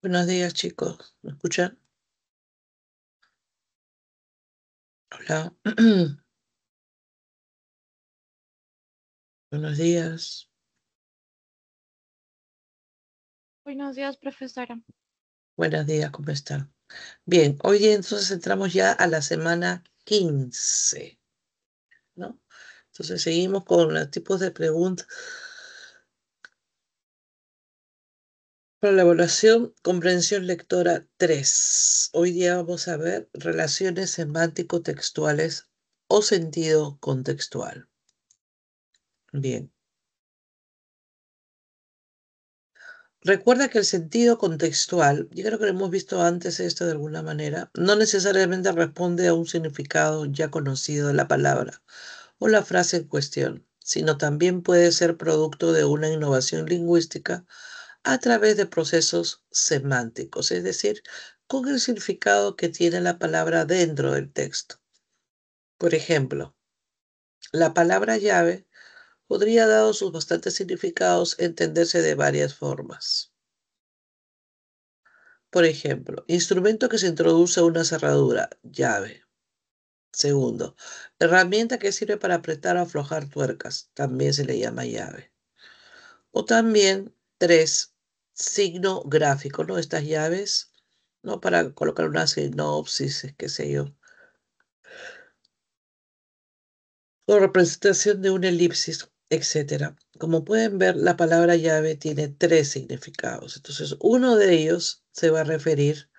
Buenos días, chicos. ¿Me escuchan? Hola. Buenos días. Buenos días, profesora. Buenos días, ¿cómo están? Bien, hoy día entonces entramos ya a la semana 15, ¿no? Entonces seguimos con los tipos de preguntas para la evaluación, comprensión lectora 3. Hoy día vamos a ver relaciones semántico-textuales o sentido contextual. Bien. Recuerda que el sentido contextual, yo creo que lo hemos visto antes esto de alguna manera, no necesariamente responde a un significado ya conocido de la palabra o la frase en cuestión, sino también puede ser producto de una innovación lingüística a través de procesos semánticos, es decir, con el significado que tiene la palabra dentro del texto. Por ejemplo, la palabra llave podría, dado sus bastantes significados, entenderse de varias formas. Por ejemplo, instrumento que se introduce a una cerradura, llave. Segundo, herramienta que sirve para apretar o aflojar tuercas, también se le llama llave. O también, tres, signo gráfico, ¿no? Estas llaves, ¿no? Para colocar una sinopsis, qué sé yo. O representación de una elipsis, etcétera. Como pueden ver, la palabra llave tiene tres significados. Entonces, uno de ellos se va a referir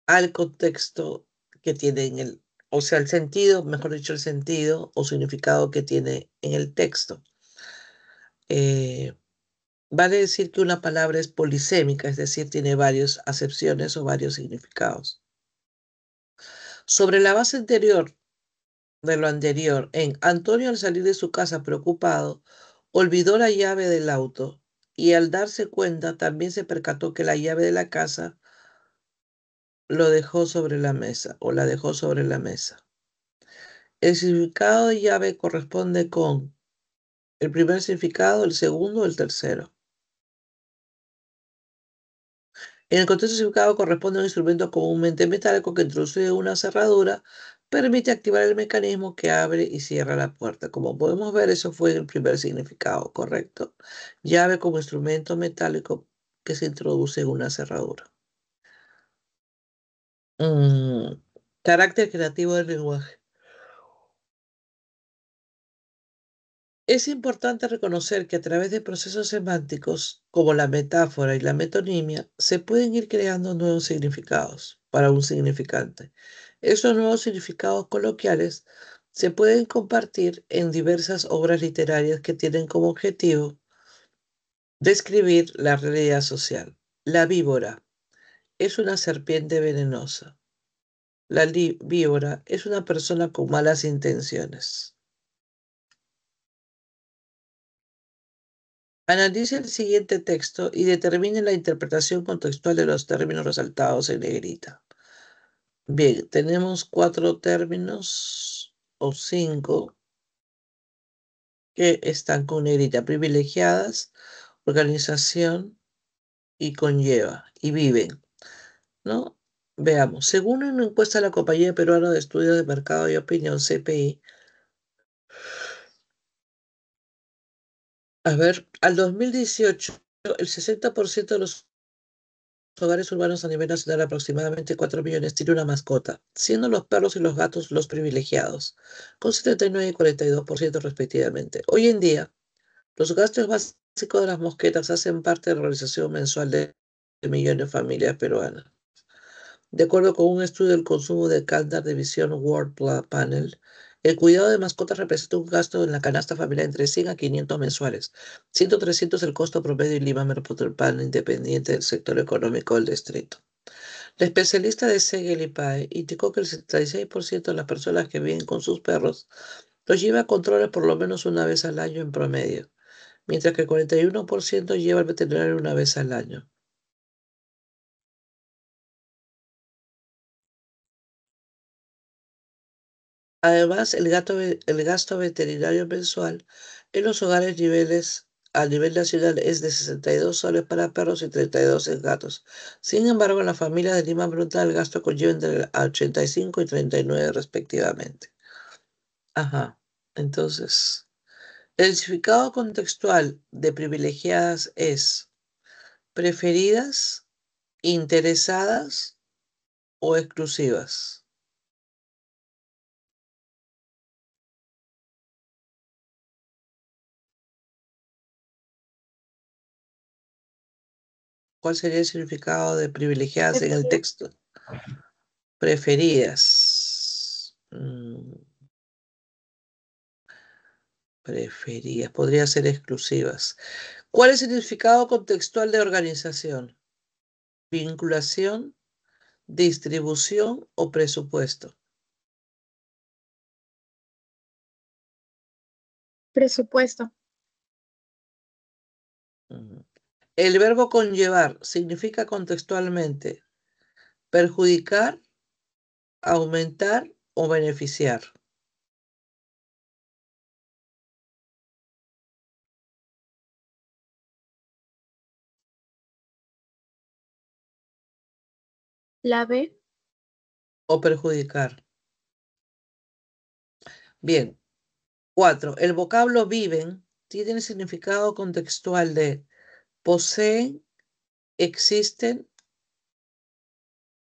al contexto que tiene en el, o sea, el sentido, mejor dicho, el sentido o significado que tiene en el texto. Eh, vale decir que una palabra es polisémica, es decir, tiene varias acepciones o varios significados. Sobre la base anterior de lo anterior, en Antonio al salir de su casa preocupado, olvidó la llave del auto y al darse cuenta también se percató que la llave de la casa lo dejó sobre la mesa o la dejó sobre la mesa. El significado de llave corresponde con el primer significado, el segundo o el tercero. En el contexto significado corresponde a un instrumento comúnmente metálico que introducido en una cerradura permite activar el mecanismo que abre y cierra la puerta. Como podemos ver, eso fue el primer significado, ¿correcto? Llave como instrumento metálico que se introduce en una cerradura. Mm, Carácter creativo del lenguaje. Es importante reconocer que a través de procesos semánticos, como la metáfora y la metonimia, se pueden ir creando nuevos significados para un significante. Esos nuevos significados coloquiales se pueden compartir en diversas obras literarias que tienen como objetivo describir la realidad social. La víbora es una serpiente venenosa. La víbora es una persona con malas intenciones. Analice el siguiente texto y determine la interpretación contextual de los términos resaltados en negrita. Bien, tenemos 4 términos o 5 que están con negrita: privilegiadas, organización y conlleva y viven, ¿no? Veamos, según una encuesta de la Compañía Peruana de Estudios de Mercado y Opinión, CPI, a ver, al 2018, el 60% de los hogares urbanos a nivel nacional, aproximadamente 4 millones, tiene una mascota, siendo los perros y los gatos los privilegiados, con 79 y 42% respectivamente. Hoy en día, los gastos básicos de las mosquetas hacen parte de la realización mensual de millones de familias peruanas. De acuerdo con un estudio del consumo de Cantar Division World Panel, el cuidado de mascotas representa un gasto en la canasta familiar entre 100 a 500 mensuales, siendo 300 el costo promedio en Lima Metropolitana, independiente del sector económico del distrito. La especialista de Segel y PAE indicó que el 76% de las personas que viven con sus perros los lleva a controles por lo menos una vez al año en promedio, mientras que el 41% lleva al veterinario una vez al año. Además, el gasto veterinario mensual en los hogares niveles a nivel nacional es de 62 soles para perros y 32 en gatos. Sin embargo, en la familia de Lima Bruta el gasto conlleva entre el 85 y 39 respectivamente. Ajá. Entonces, el significado contextual de privilegiadas es preferidas, interesadas o exclusivas. ¿Cuál sería el significado de privilegiadas en el Preferida. texto? Preferidas. Preferidas. Podría ser exclusivas. ¿Cuál es el significado contextual de organización? Vinculación, distribución o presupuesto. Presupuesto. Ujú. El verbo conllevar significa contextualmente perjudicar, aumentar o beneficiar. La B. O perjudicar. Bien. 4. El vocablo viven tiene el significado contextual de poseen, existen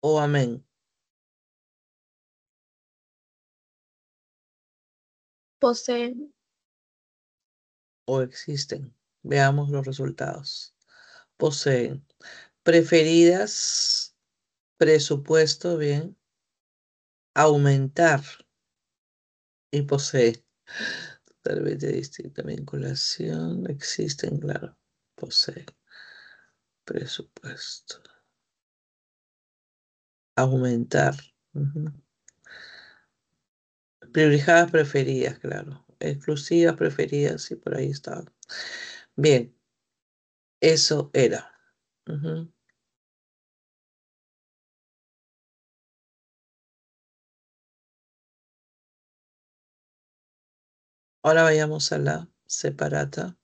o amén. Posee. O existen. Veamos los resultados. Poseen. Preferidas, presupuesto, bien. Aumentar y posee. Totalmente distinta. Vinculación, existen, claro. Posee. Presupuesto. Aumentar. Ujú. Privilegiadas preferidas, claro. Exclusivas preferidas, sí, por ahí estaban. Bien, eso era. Ujú. Ahora vayamos a la separata.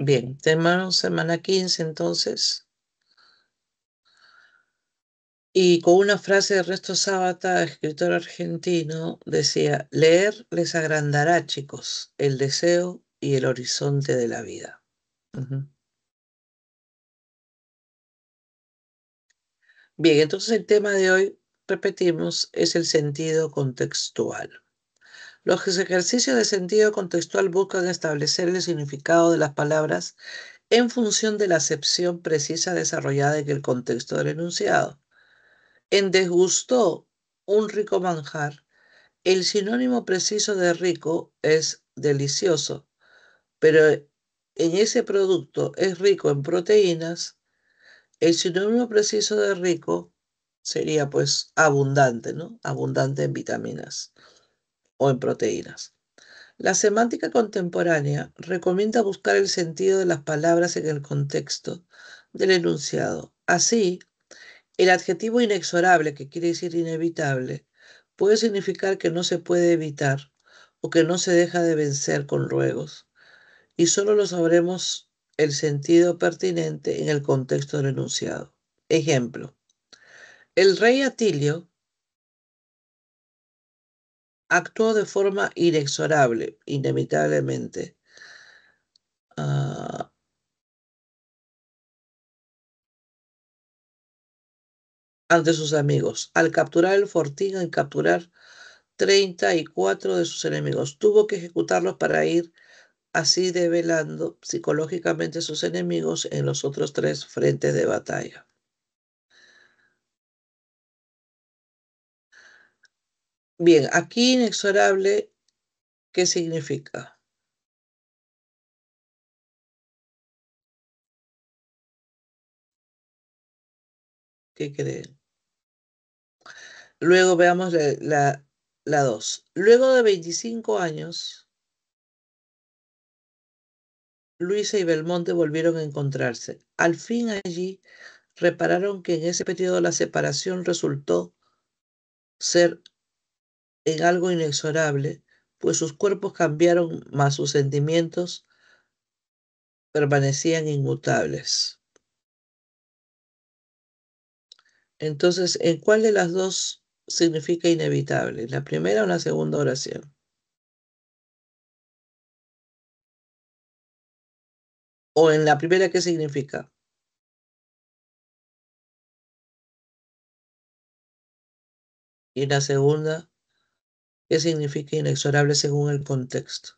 Bien, tenemos semana 15 entonces. Y con una frase de Ernesto Sábata, escritor argentino, decía, leer les agrandará, chicos, el deseo y el horizonte de la vida. Ujú. Bien, entonces el tema de hoy, repetimos, es el sentido contextual. Los ejercicios de sentido contextual buscan establecer el significado de las palabras en función de la acepción precisa desarrollada en el contexto del enunciado. En desgustó un rico manjar, el sinónimo preciso de rico es delicioso, pero en ese producto es rico en proteínas, el sinónimo preciso de rico sería pues abundante, ¿no? Abundante en vitaminas o en proteínas. La semántica contemporánea recomienda buscar el sentido de las palabras en el contexto del enunciado. Así, el adjetivo inexorable, que quiere decir inevitable, puede significar que no se puede evitar o que no se deja de vencer con ruegos, y solo lo sabremos el sentido pertinente en el contexto del enunciado. Ejemplo, el rey Atilio actuó de forma inexorable, inevitablemente, ah, ante sus amigos, al capturar el fortín y capturar 34 de sus enemigos. Tuvo que ejecutarlos para ir así develando psicológicamente a sus enemigos en los otros tres frentes de batalla. Bien, aquí inexorable, ¿qué significa? ¿Qué creen? Luego veamos la 2. Luego de 25 años, Luisa y Belmonte volvieron a encontrarse. Al fin allí repararon que en ese periodo la separación resultó ser en algo inexorable, pues sus cuerpos cambiaron, mas sus sentimientos permanecían inmutables. Entonces, ¿en cuál de las dos significa inevitable? ¿La primera o la segunda oración? ¿O en la primera qué significa? Y en la segunda, ¿qué significa inexorable según el contexto?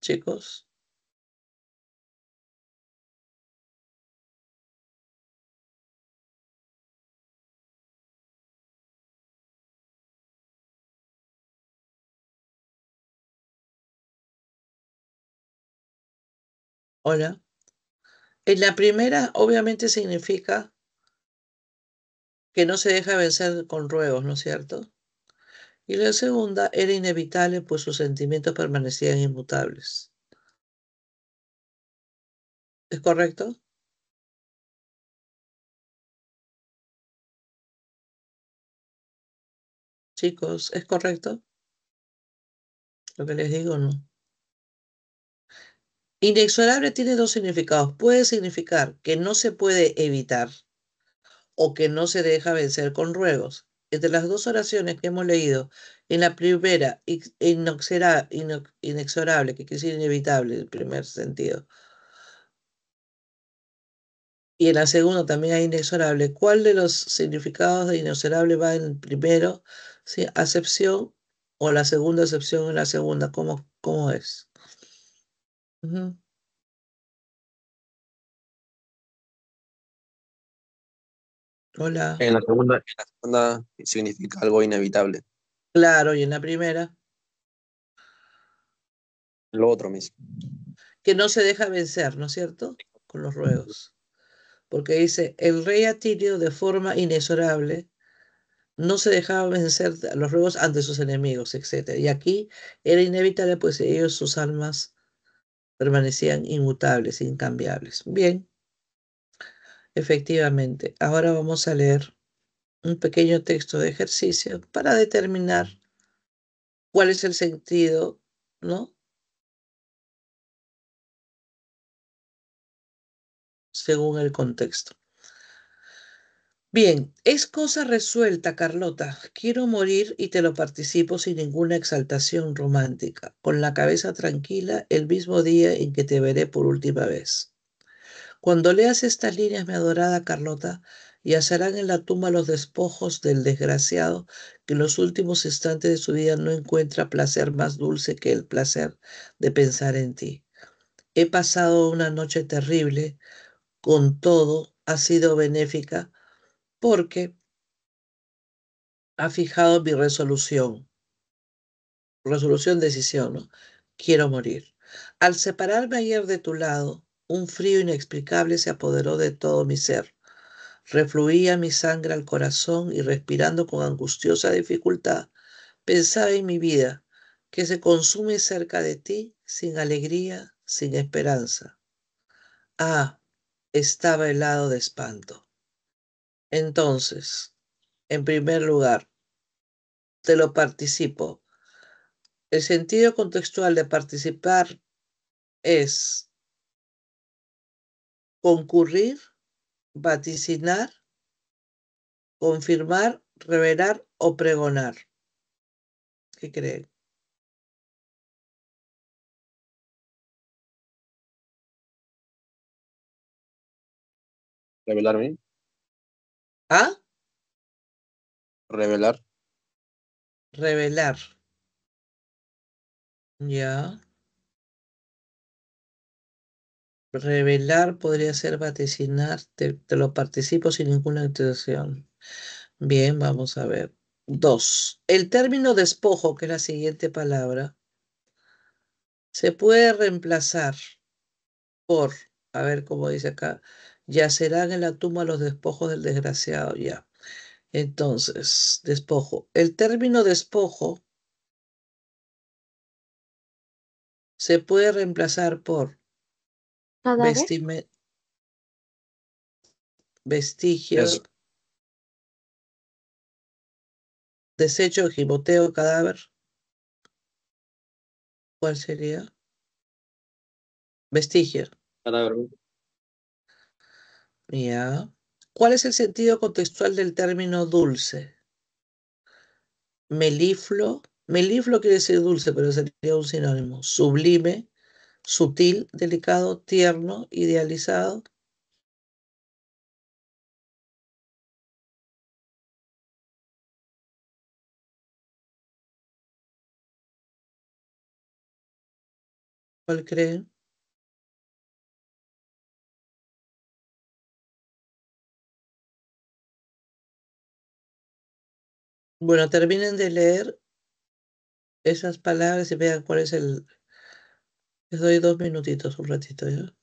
Chicos, hola. En la primera, obviamente significa que no se deja vencer con ruegos, ¿no es cierto? Y la segunda era inevitable, pues sus sentimientos permanecían inmutables. ¿Es correcto? Chicos, ¿es correcto lo que les digo? No. Inexorable tiene dos significados. Puede significar que no se puede evitar o que no se deja vencer con ruegos. Entre las dos oraciones que hemos leído, en la primera, inexorable, que quiere decir inevitable en el primer sentido, y en la segunda también hay inexorable, ¿cuál de los significados de inexorable va en el primero? ¿Sí? ¿Acepción o la segunda acepción en la segunda? ¿Cómo es? Ujú. Hola. En la segunda significa algo inevitable. Claro, y en la primera, Lo otro mismo. que no se deja vencer, ¿no es cierto? Con los ruegos. Porque dice, el rey Atilio de forma inexorable no se dejaba vencer a los ruegos ante sus enemigos, etc. Y aquí era inevitable, pues ellos, sus almas, permanecían inmutables, incambiables. Bien, efectivamente. Ahora vamos a leer un pequeño texto de ejercicio para determinar cuál es el sentido, ¿no? Según el contexto. Bien, es cosa resuelta, Carlota. Quiero morir y te lo participo sin ninguna exaltación romántica, con la cabeza tranquila el mismo día en que te veré por última vez. Cuando leas estas líneas, mi adorada Carlota, yacerán en la tumba los despojos del desgraciado que en los últimos instantes de su vida no encuentra placer más dulce que el placer de pensar en ti. He pasado una noche terrible, con todo ha sido benéfica porque ha fijado mi resolución, decisión, ¿no? Quiero morir. Al separarme ayer de tu lado, un frío inexplicable se apoderó de todo mi ser. Refluía mi sangre al corazón y respirando con angustiosa dificultad, pensaba en mi vida, que se consume cerca de ti, sin alegría, sin esperanza. Ah, estaba helado de espanto. Entonces, en primer lugar, te lo participo. El sentido contextual de participar es concurrir, vaticinar, confirmar, revelar o pregonar. ¿Qué creen? Revelarme. ¿Ah? Revelar. Revelar. Ya. Revelar podría ser vaticinar. Te lo participo sin ninguna intención. Bien, vamos a ver. Dos. El término despojo, que es la siguiente palabra, se puede reemplazar por A ver cómo dice acá. Yacerán en la tumba los despojos del desgraciado, ya. Entonces, despojo. El término despojo se puede reemplazar por Cadáver. vestigio, Eso. desecho, gimoteo, cadáver. ¿Cuál sería? Vestigio. Cadáver. Ya. ¿Cuál es el sentido contextual del término dulce? Melifluo. Melifluo quiere decir dulce, pero sería un sinónimo. Sublime, sutil, delicado, tierno, idealizado. ¿Cuál creen? Bueno, terminen de leer esas palabras y vean cuál es el... Les doy 2 minutitos, un ratito, ¿ya?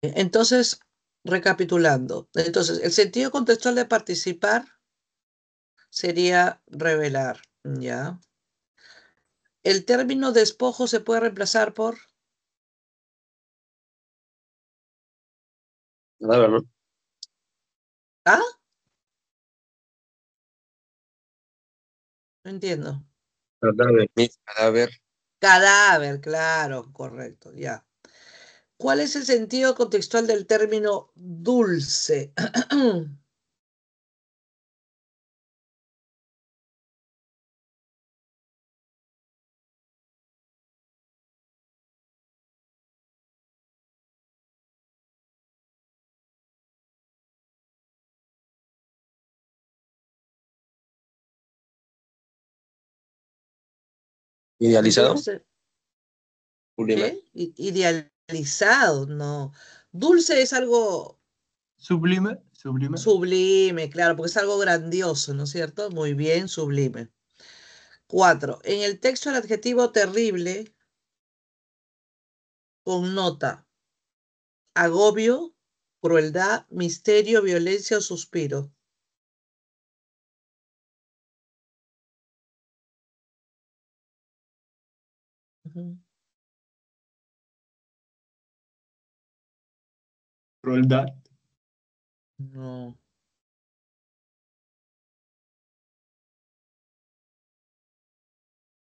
Entonces, recapitulando. Entonces, el sentido contextual de participar sería revelar, ¿ya? El término despojo se puede reemplazar por... Cadáver, ¿no? ¿Ah? No entiendo. Cadáver. Miss, cadáver. Cadáver, claro, correcto, ya. ¿Cuál es el sentido contextual del término dulce? Idealizado. Dulce, Sublime. ¿qué? Idealizado, no. Dulce es algo Sublime, sublime. sublime, claro, porque es algo grandioso, ¿no es cierto? Muy bien, sublime. 4. En el texto el adjetivo terrible connota agobio, crueldad, misterio, violencia o suspiro. Ujú. Crueldad. No.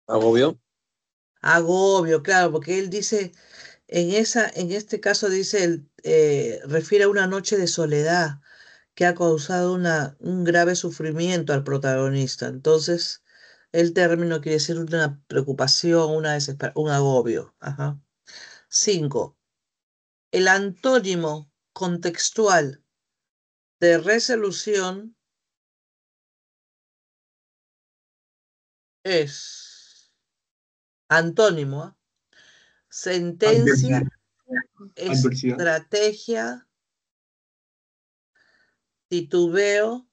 Agobio. Agobio, claro, porque él dice, en este caso dice, refiere a una noche de soledad que ha causado un grave sufrimiento al protagonista. Entonces, el término quiere decir una preocupación, un agobio. Ajá. 5. El antónimo contextual de resolución es antónimo, ¿ah? Adversidad. Sentencia, Adversidad. estrategia, titubeo,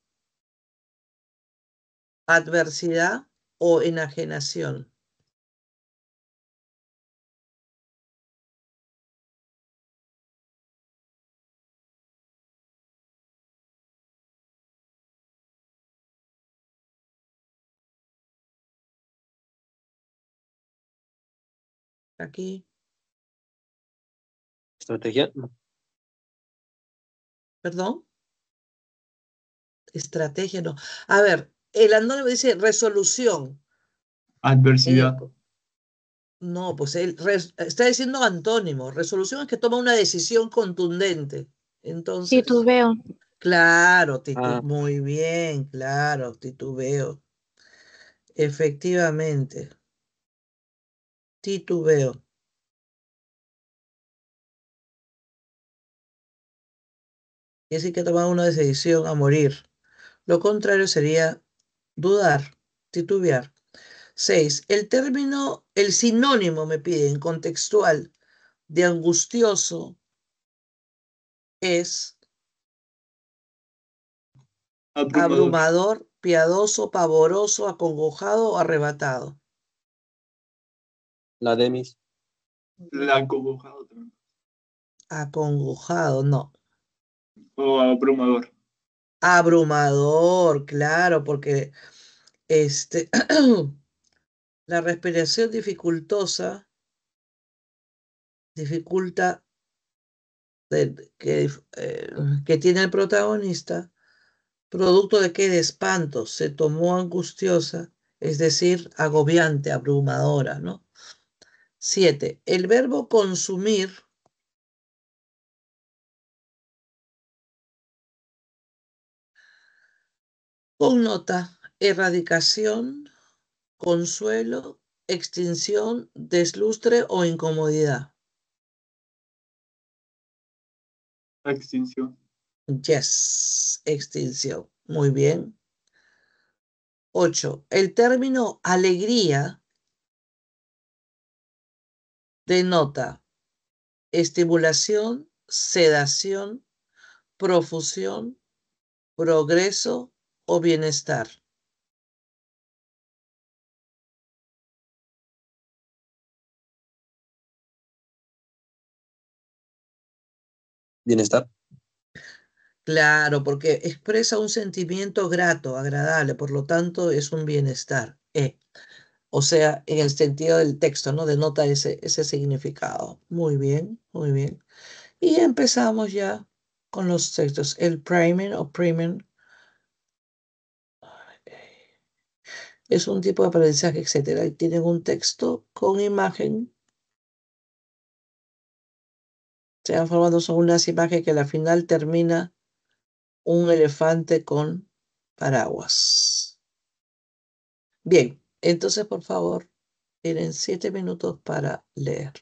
adversidad o enajenación. Aquí. Estrategia. No. ¿Perdón? Estrategia, no. A ver, el anónimo dice resolución. Adversidad. No, pues él está diciendo antónimo. Resolución es que toma una decisión contundente. Entonces, Titubeo. claro, Ah, muy bien, claro, titubeo. Efectivamente, titubeo. Y así que tomar una decisión a morir. Lo contrario sería dudar, titubear. 6. El sinónimo me piden contextual de angustioso es abrumador, piadoso, pavoroso, acongojado o arrebatado. la Demis. La acongojado también. Acongojado, no. O abrumador. Abrumador, claro, porque la respiración dificultosa dificulta que tiene el protagonista, producto de que de espanto se tomó angustiosa, es decir, agobiante, abrumadora, ¿no? 7. El verbo consumir connota erradicación, consuelo, extinción, deslustre o incomodidad. Extinción. Yes, extinción. Muy bien. 8. El término alegría denota estimulación, sedación, profusión, progreso o bienestar. Bienestar. Claro, porque expresa un sentimiento grato, agradable, por lo tanto es un bienestar. O sea, en el sentido del texto, ¿no? Denota ese significado. Muy bien, muy bien. Y empezamos ya con los textos. El priming o priming es un tipo de aprendizaje, etcétera. Y tienen un texto con imagen. Se van formando son unas imágenes que al final termina un elefante con paraguas. Bien, entonces por favor, tienen 7 minutos para leer.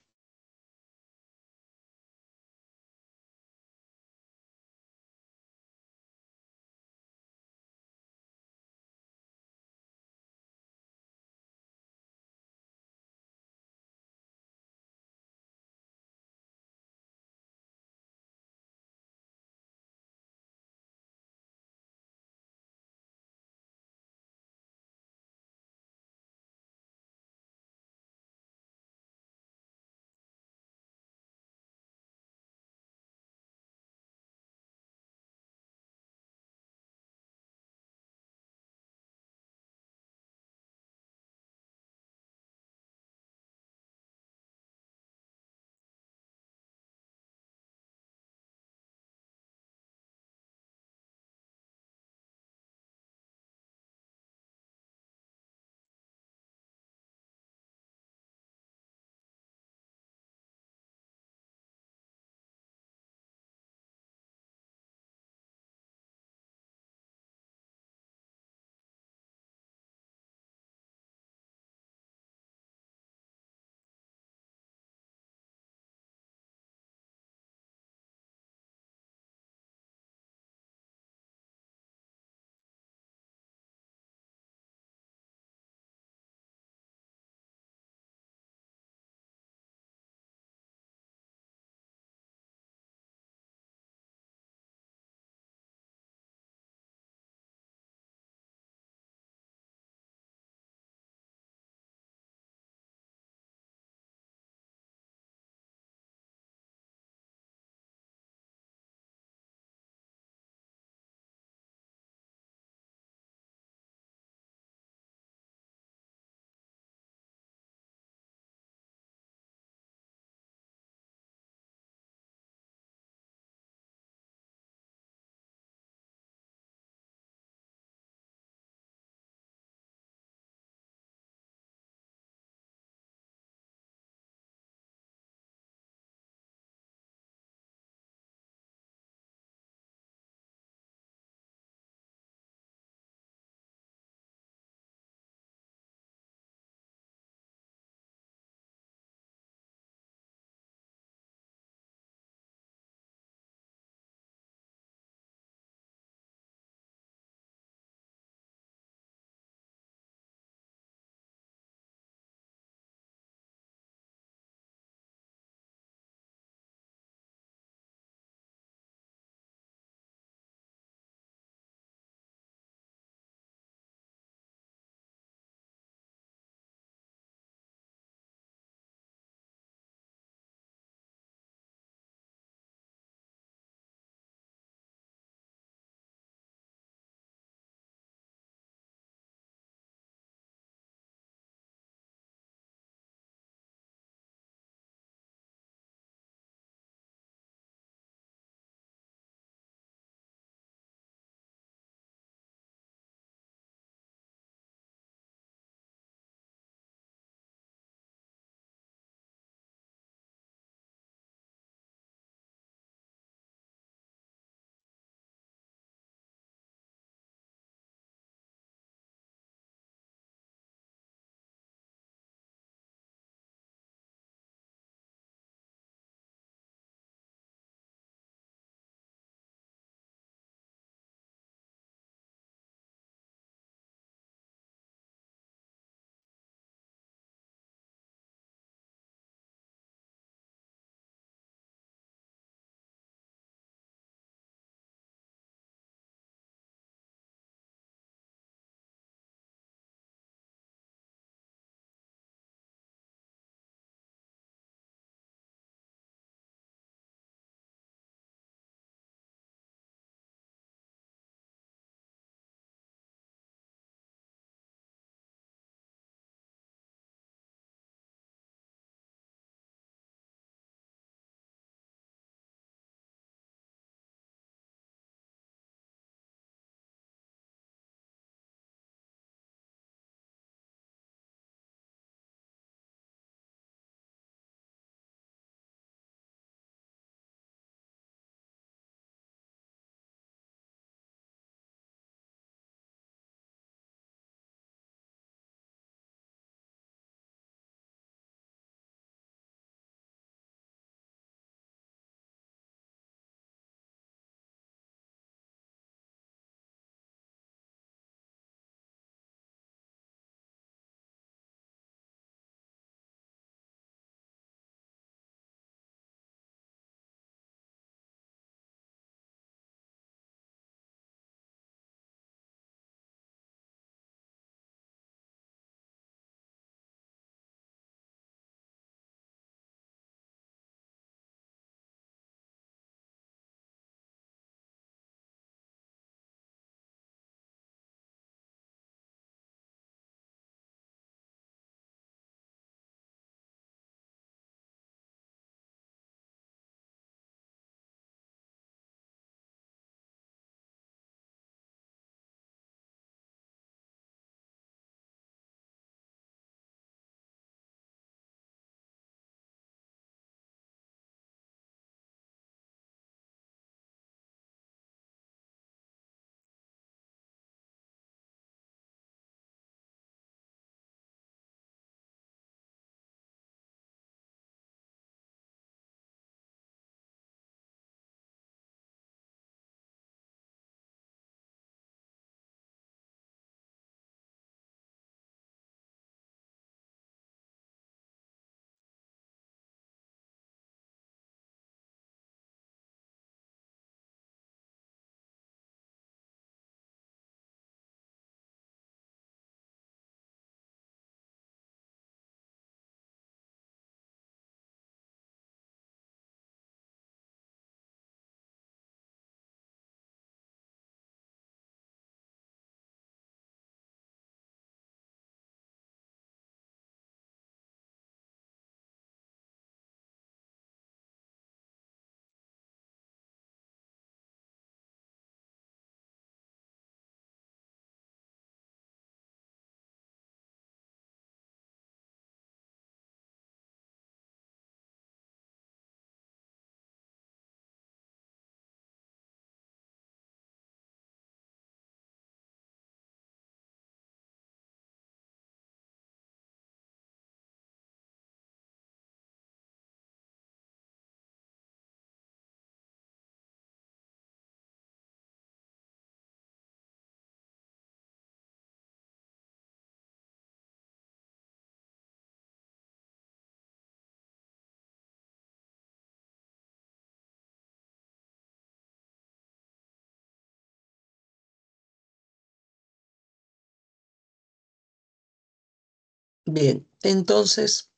Bien, entonces,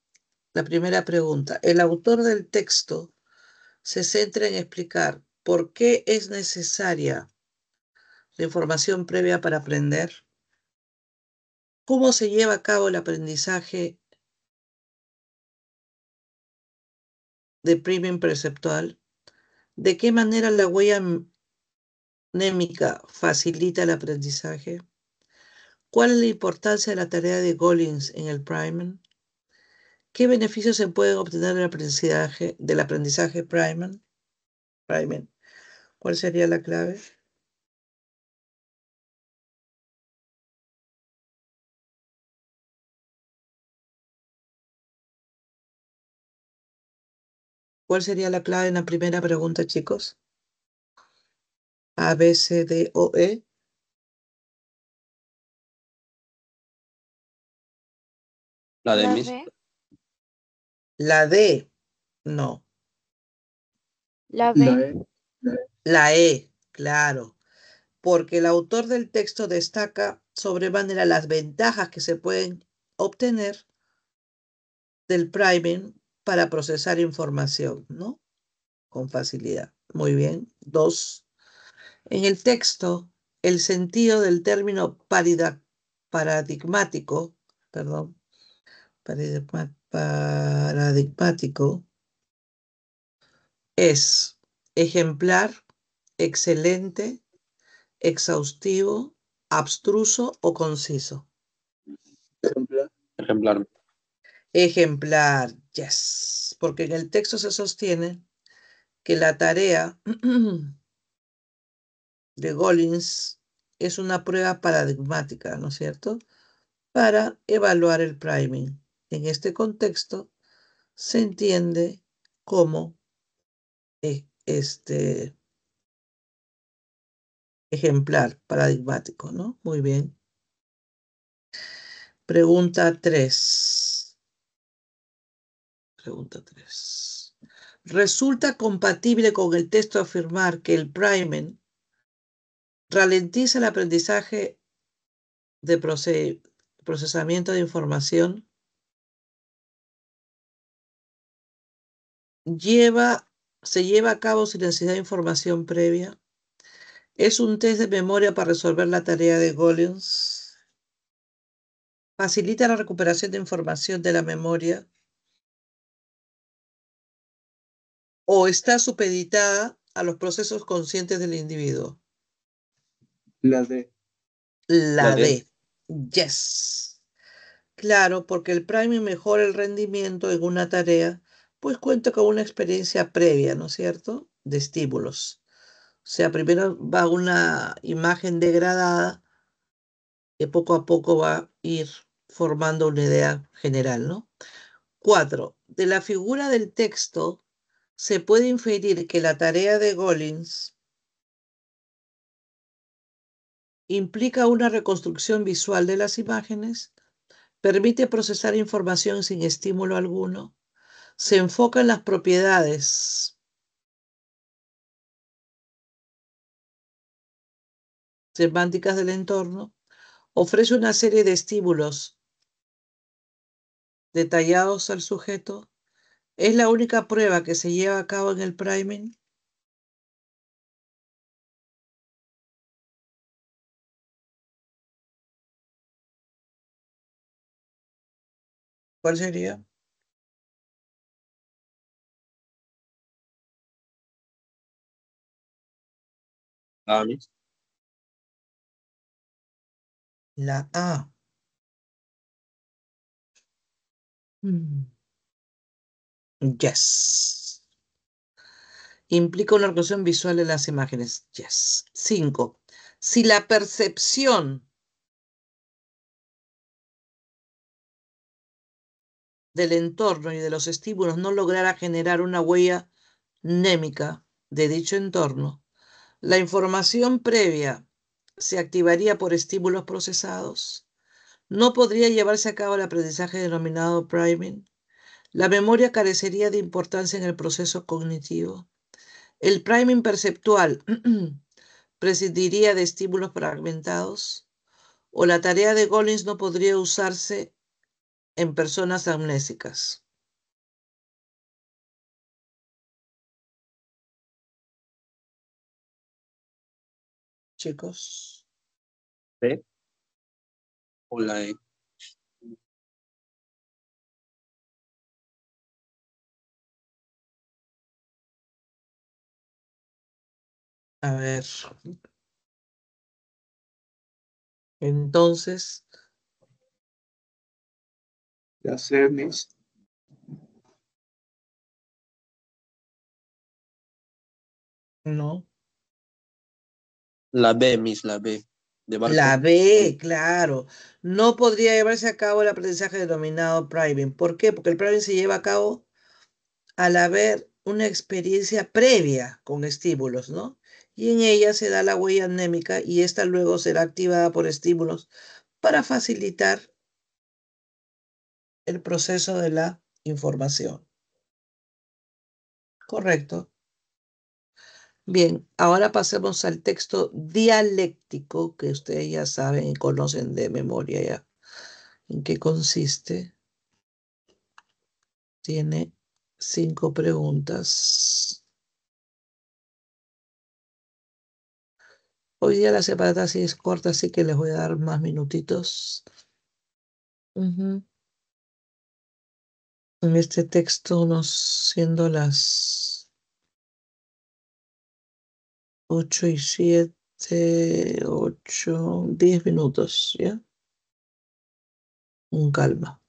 la primera pregunta. El autor del texto se centra en explicar por qué es necesaria la información previa para aprender, cómo se lleva a cabo el aprendizaje de priming perceptual, de qué manera la huella mnémica facilita el aprendizaje, cuál es la importancia de la tarea de Gollins en el priming, qué beneficios se pueden obtener del aprendizaje priming, cuál sería la clave. ¿Cuál sería la clave en la primera pregunta, chicos? A, B, C, D o E. La de La Miss. B. La D, no. La La B. E. La E, claro. Porque el autor del texto destaca sobremanera las ventajas que se pueden obtener del priming para procesar información, ¿no? Con facilidad. Muy bien. 2. En el texto, el sentido del término paradigmático, perdón, paradigmático es ejemplar, excelente, exhaustivo, abstruso o conciso. Ejemplar. Ejemplar, yes. Porque en el texto se sostiene que la tarea de Gollins es una prueba paradigmática, ¿no es cierto? Para evaluar el priming. En este contexto se entiende como ejemplar paradigmático, ¿no? Muy bien. Pregunta 3. Pregunta 3. ¿Resulta compatible con el texto afirmar que el priming ralentiza el aprendizaje de procesamiento de información? Se lleva a cabo sin necesidad de información previa. Es un test de memoria para resolver la tarea de Gollins. Facilita la recuperación de información de la memoria. O está supeditada a los procesos conscientes del individuo. La D. La La D. D. Yes. Claro, porque el priming mejora el rendimiento en una tarea, pues cuenta con una experiencia previa, ¿no es cierto? De estímulos. O sea, primero va una imagen degradada que poco a poco va a ir formando una idea general, ¿no? 4. De la figura del texto se puede inferir que la tarea de Gollins implica una reconstrucción visual de las imágenes, permite procesar información sin estímulo alguno, se enfoca en las propiedades semánticas del entorno, ofrece una serie de estímulos detallados al sujeto, es la única prueba que se lleva a cabo en el priming. ¿Cuál sería? La Miss. La A. Yes. Implica una reconstrucción visual de las imágenes. Yes. 5. Si la percepción del entorno y de los estímulos no lograra generar una huella mnémica de dicho entorno, la información previa se activaría por estímulos procesados. No podría llevarse a cabo el aprendizaje denominado priming. La memoria carecería de importancia en el proceso cognitivo. El priming perceptual prescindiría de estímulos fragmentados. O la tarea de Gollins no podría usarse en personas amnésicas? Chicos, ¿B o la E? a ver. Entonces, La C, Miss. no. La B, Miss, la B. De La barco. B, claro. No podría llevarse a cabo el aprendizaje denominado priving. ¿Por qué? Porque el priving se lleva a cabo al haber una experiencia previa con estímulos, ¿no? Y en ella se da la huella anémica y esta luego será activada por estímulos para facilitar el proceso de la información. Correcto. Bien, ahora pasemos al texto dialéctico que ustedes ya saben y conocen de memoria ya. ¿En qué consiste? Tiene 5 preguntas. Hoy día la separata sí es corta, así que les voy a dar más minutitos. Ujú. En este texto, siendo las 8:07, 8, 10 minutos, ¿ya? Con calma.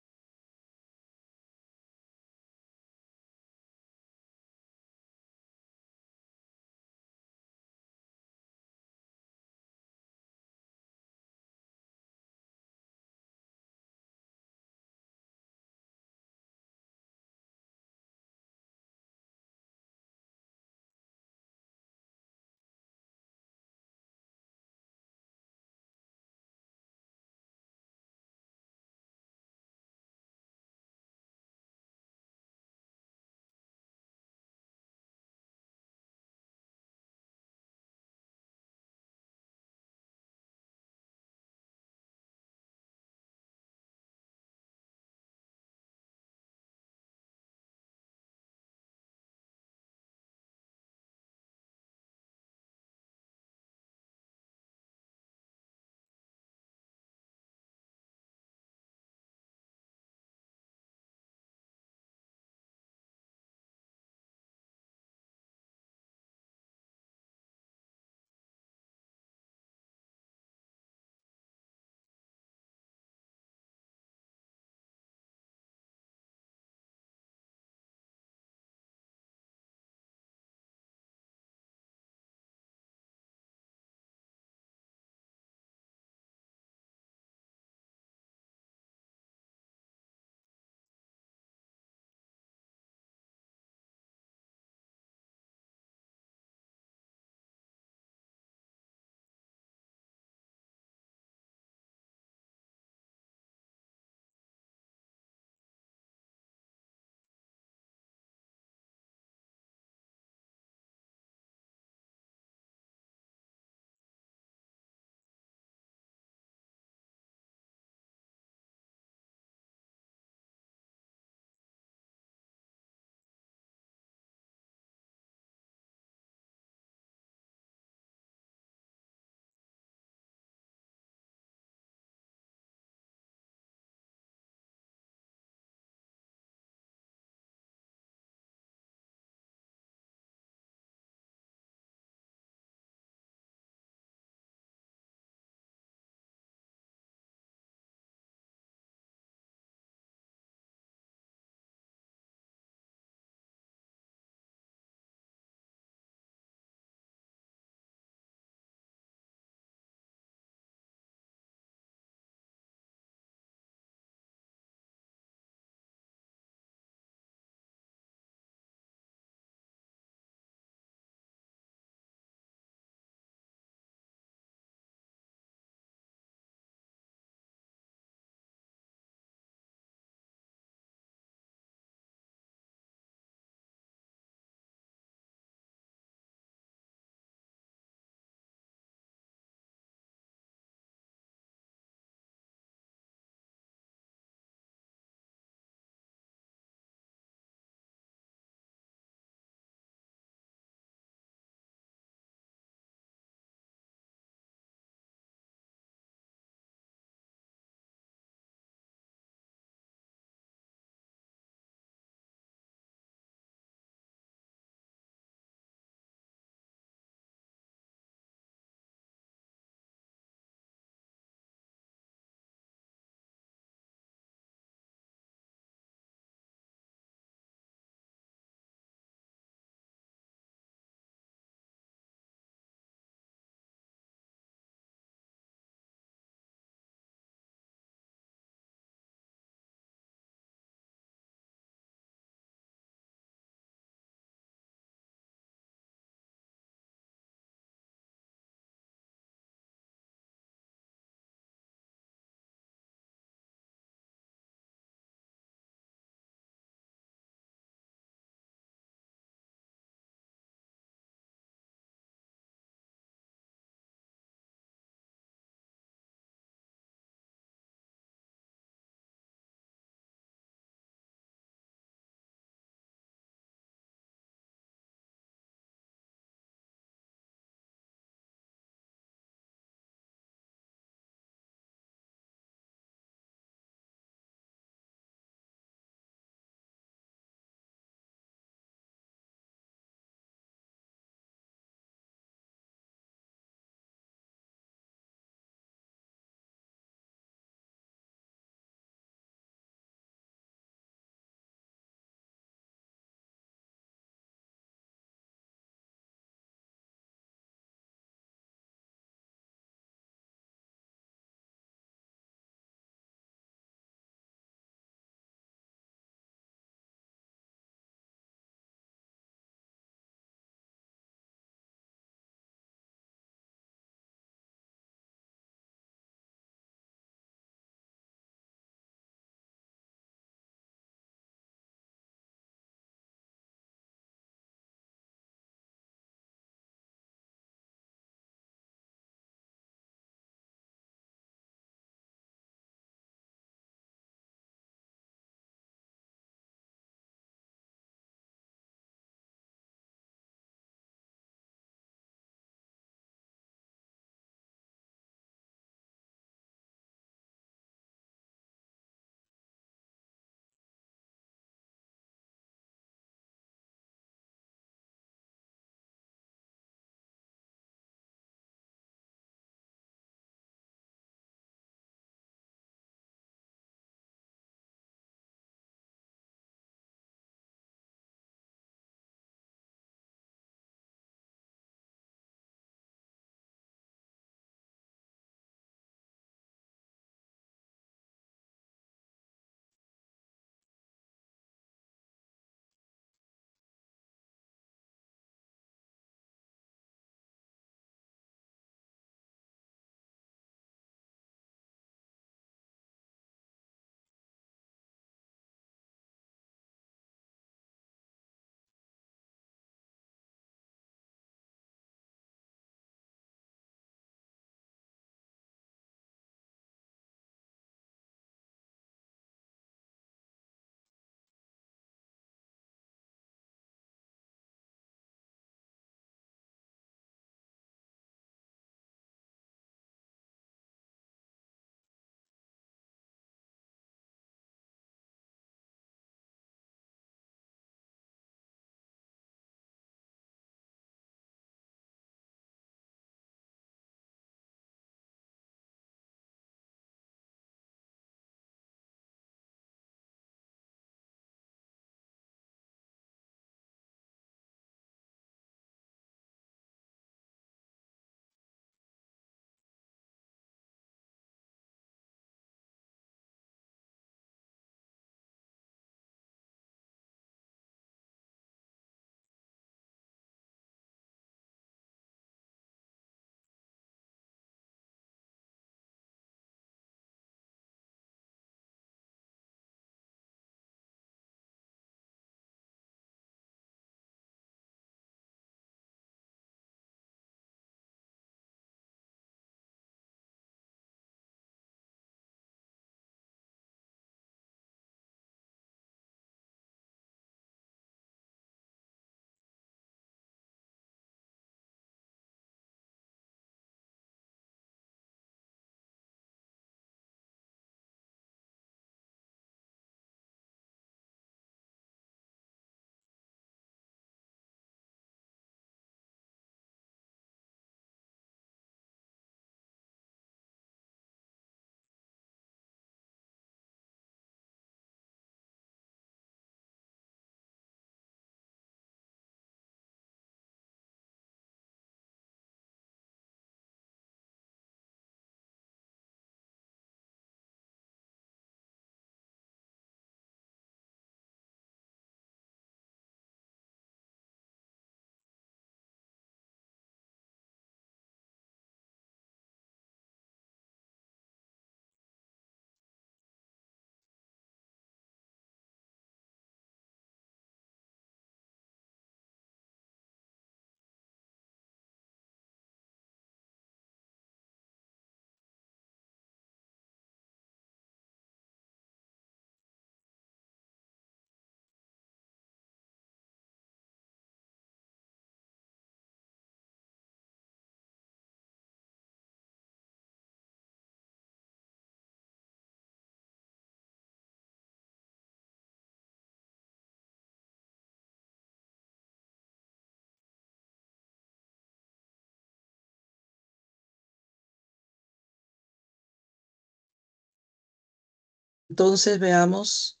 Entonces veamos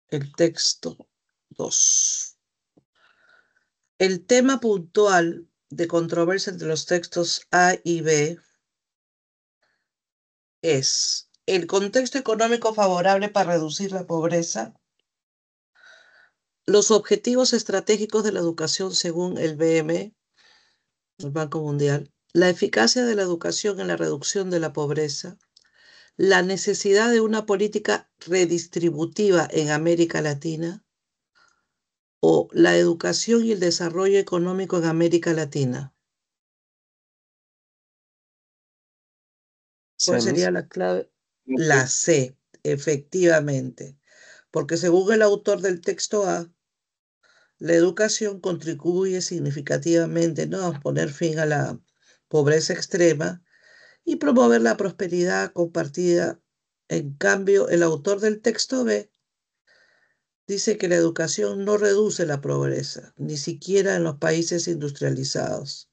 el texto 2. El tema puntual de controversia entre los textos A y B es el contexto económico favorable para reducir la pobreza, los objetivos estratégicos de la educación según el BM, el Banco Mundial, la eficacia de la educación en la reducción de la pobreza, la necesidad de una política redistributiva en América Latina o la educación y el desarrollo económico en América Latina. ¿Cuál Semis. sería la clave? La La C. C, efectivamente, porque según el autor del texto A, la educación contribuye significativamente, ¿no?, a poner fin a la pobreza extrema y promover la prosperidad compartida. En cambio, el autor del texto B dice que la educación no reduce la pobreza, ni siquiera en los países industrializados,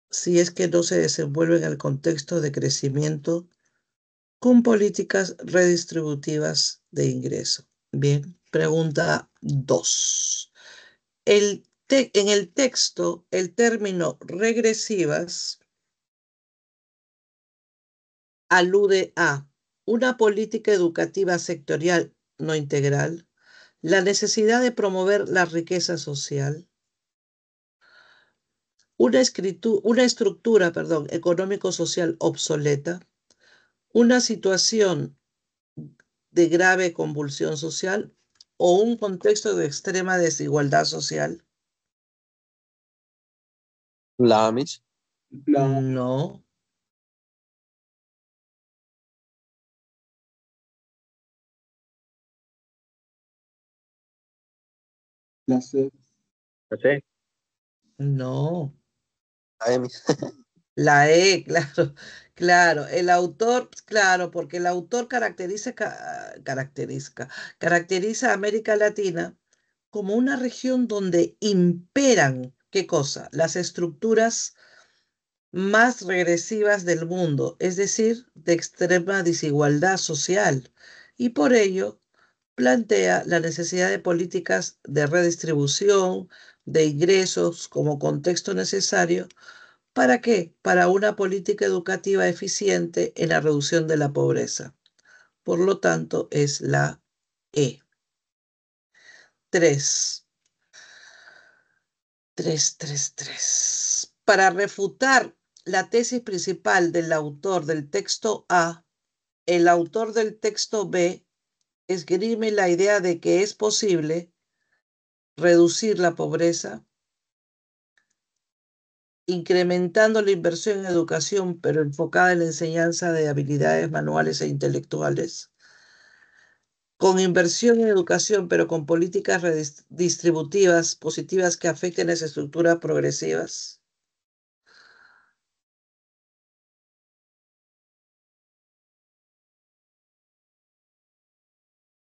si es que no se desenvuelve en el contexto de crecimiento con políticas redistributivas de ingreso. Bien, pregunta 2. En el texto, el término regresivas alude a una política educativa sectorial no integral, la necesidad de promover la riqueza social, una estructura, económico-social obsoleta, una situación de grave convulsión social o un contexto de extrema desigualdad social. La Miss. La, No, la C. La C. no. La M. La E, claro, claro. El autor, claro, porque el autor caracteriza a América Latina como una región donde imperan, ¿qué cosa? Las estructuras más regresivas del mundo, es decir, de extrema desigualdad social, y por ello plantea la necesidad de políticas de redistribución de ingresos como contexto necesario. ¿Para qué? Para una política educativa eficiente en la reducción de la pobreza. Por lo tanto, es la E. 3. 3. Para refutar la tesis principal del autor del texto A, el autor del texto B esgrime la idea de que es posible reducir la pobreza incrementando la inversión en educación, pero enfocada en la enseñanza de habilidades manuales e intelectuales, con inversión en educación, pero con políticas redistributivas positivas que afecten las estructuras progresivas.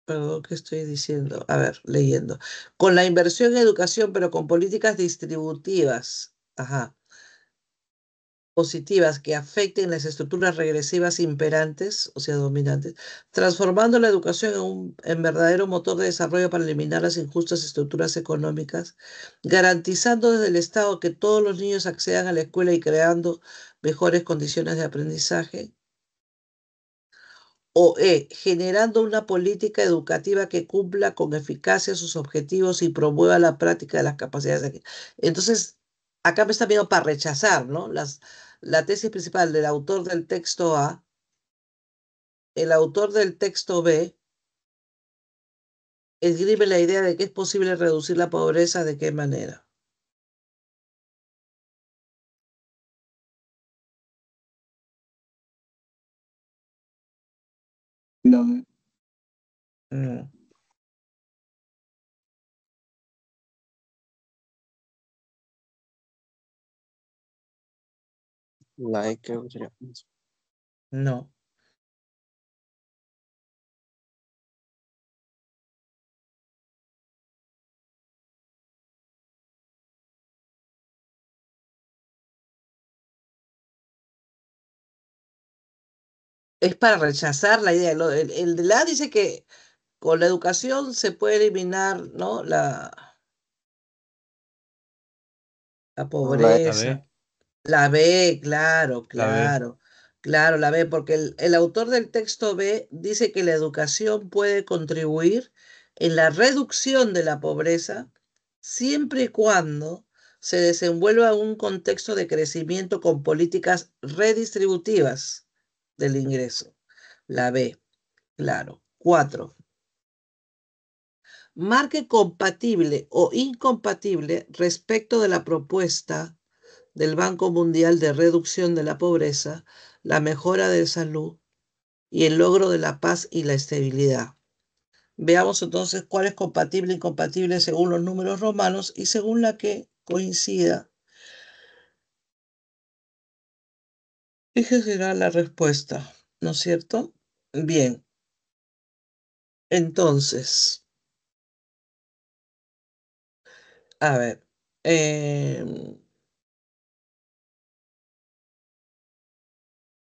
Perdón, ¿qué estoy diciendo? A ver, leyendo. Con la inversión en educación, pero con políticas distributivas, positivas que afecten las estructuras regresivas imperantes, o sea, dominantes, transformando la educación en verdadero motor de desarrollo para eliminar las injustas estructuras económicas, garantizando desde el Estado que todos los niños accedan a la escuela y creando mejores condiciones de aprendizaje. O E, generando una política educativa que cumpla con eficacia sus objetivos y promueva la práctica de las capacidades. Entonces, acá me está viendo para rechazar, ¿no? La tesis principal del autor del texto A, el autor del texto B, esgrime la idea de que es posible reducir la pobreza, ¿de qué manera? La B. Mm, La E creo que sería. no. Es para rechazar la idea. El de la dice que con la educación se puede eliminar, ¿no? La La pobreza. B. La B, claro, La B. claro, claro, la B, porque el autor del texto B dice que la educación puede contribuir en la reducción de la pobreza siempre y cuando se desenvuelva en un contexto de crecimiento con políticas redistributivas del ingreso. La B, claro. 4. Marque compatible o incompatible respecto de la propuesta del Banco Mundial de Reducción de la Pobreza, la mejora de salud y el logro de la paz y la estabilidad. Veamos entonces cuál es compatible e incompatible según los números romanos y según la que coincida. Esa será la respuesta, ¿no es cierto? Bien. Entonces, a ver.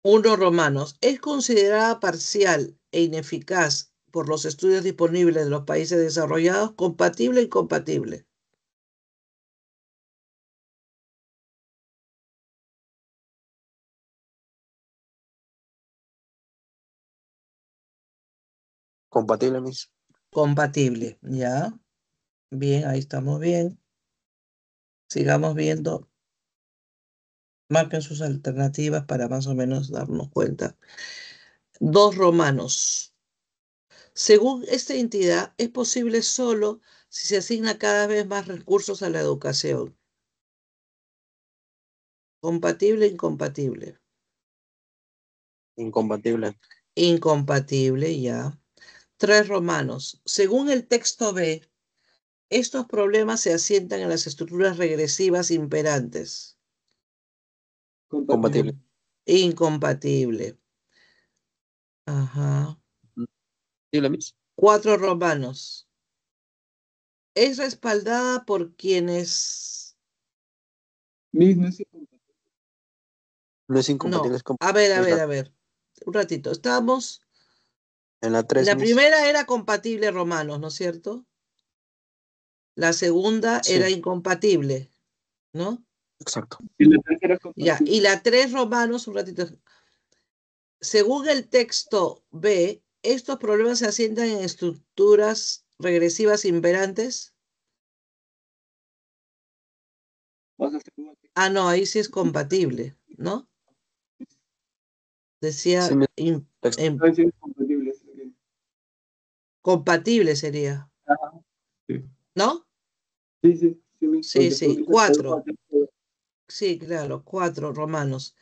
1 Romanos. Es considerada parcial e ineficaz por los estudios disponibles de los países desarrollados, compatible e incompatible. Compatible, Miss. Compatible, ¿ya? Bien, ahí estamos bien. Sigamos viendo. Marquen sus alternativas para más o menos darnos cuenta. 2 Romanos. Según esta entidad, es posible solo si se asigna cada vez más recursos a la educación. Compatible e incompatible. Incompatible. Incompatible, ya. 3 Romanos. Según el texto B, estos problemas se asientan en las estructuras regresivas imperantes. Compatible. Incompatible. Ajá. Compatible, Miss. 4 Romanos. Es respaldada por quienes... Miss, no es incompatible. No es incompatible, No. es compatible. A ver. Un ratito. Estamos... En la 3, La Miss. primera era compatible Romanos, ¿no es cierto? La segunda Sí. era incompatible, ¿no? Exacto. Y la tercera es Ya. compatible. Y la 3 Romanos, un ratito. Según el texto B, estos problemas se asientan en estructuras regresivas imperantes. Vas a hacer igual. Ah, no, ahí sí es compatible, ¿no? Decía Sí, Miss. Texto. No, sí es compatible. Es bien. compatible sería, Ajá. Sí. ¿no? Sí, Miss, Sí, porque tú sí. dices 4. todo. Sí, claro, 4 Romanos.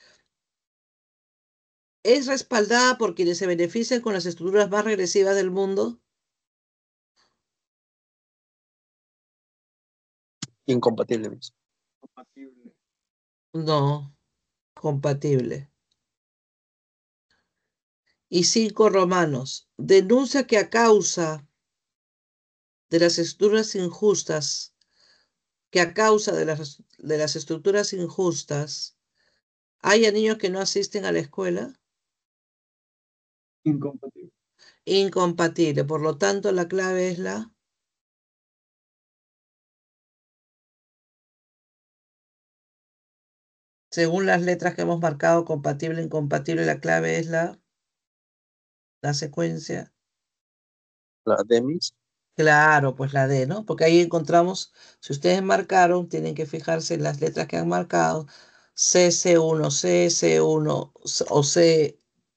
Es respaldada por quienes se benefician con las estructuras más regresivas del mundo. Incompatible, Miss. Compatible. No, compatible. Y 5 Romanos. Denuncia que a causa de las estructuras injustas, de las estructuras injustas, haya niños que no asisten a la escuela. Incompatible. Incompatible. Por lo tanto, la clave es la... Según las letras que hemos marcado, compatible, incompatible, la clave es la secuencia. La D, Miss. Claro, pues la D, ¿no? Porque ahí encontramos, si ustedes marcaron, tienen que fijarse en las letras que han marcado. C1, C1 o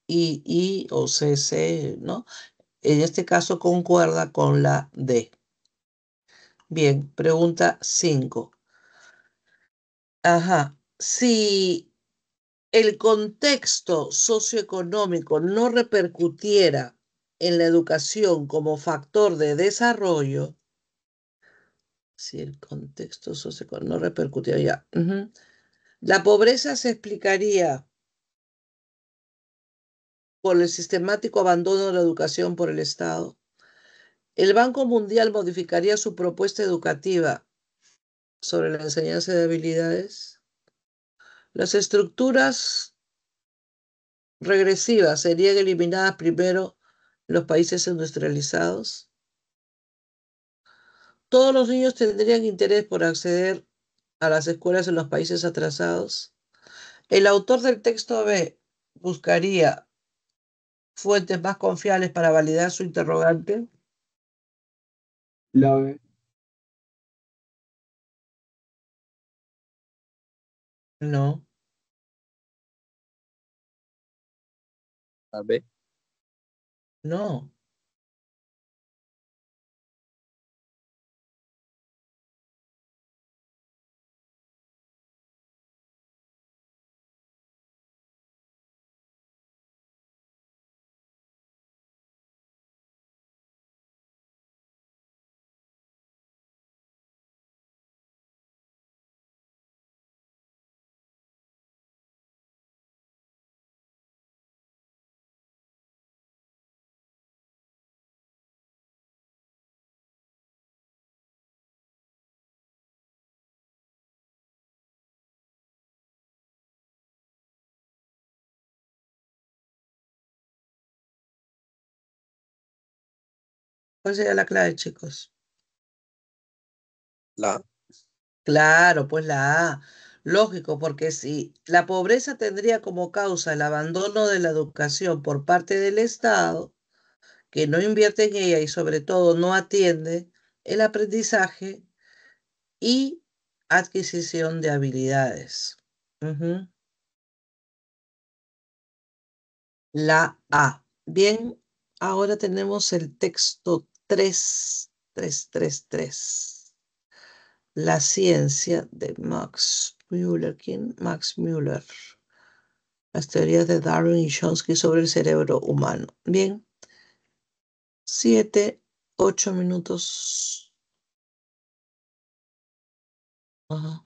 I o CC, ¿no? En este caso concuerda con la D. Bien, pregunta 5. Ajá. Si el contexto socioeconómico no repercutiera en la educación como factor de desarrollo, si el contexto socioeconómico no repercutiera ya, la pobreza se explicaría por el sistemático abandono de la educación por el Estado. El Banco Mundial modificaría su propuesta educativa sobre la enseñanza de habilidades. Las estructuras regresiva, serían eliminadas primero los países industrializados. Todos los niños tendrían interés por acceder a las escuelas en los países atrasados. El autor del texto B buscaría fuentes más confiables para validar su interrogante. La B. No, La B. no. ¿Cuál sería la clave, chicos? La A. Claro, pues la A. Lógico, porque si la pobreza tendría como causa el abandono de la educación por parte del Estado, que no invierte en ella y sobre todo no atiende el aprendizaje y adquisición de habilidades. Ujú. La A. Bien, ahora tenemos el texto 3. La ciencia de Max Müller. ¿Quién? Max Müller. Las teorías de Darwin y Chomsky sobre el cerebro humano. Bien, 7, 8 minutos. Ajá.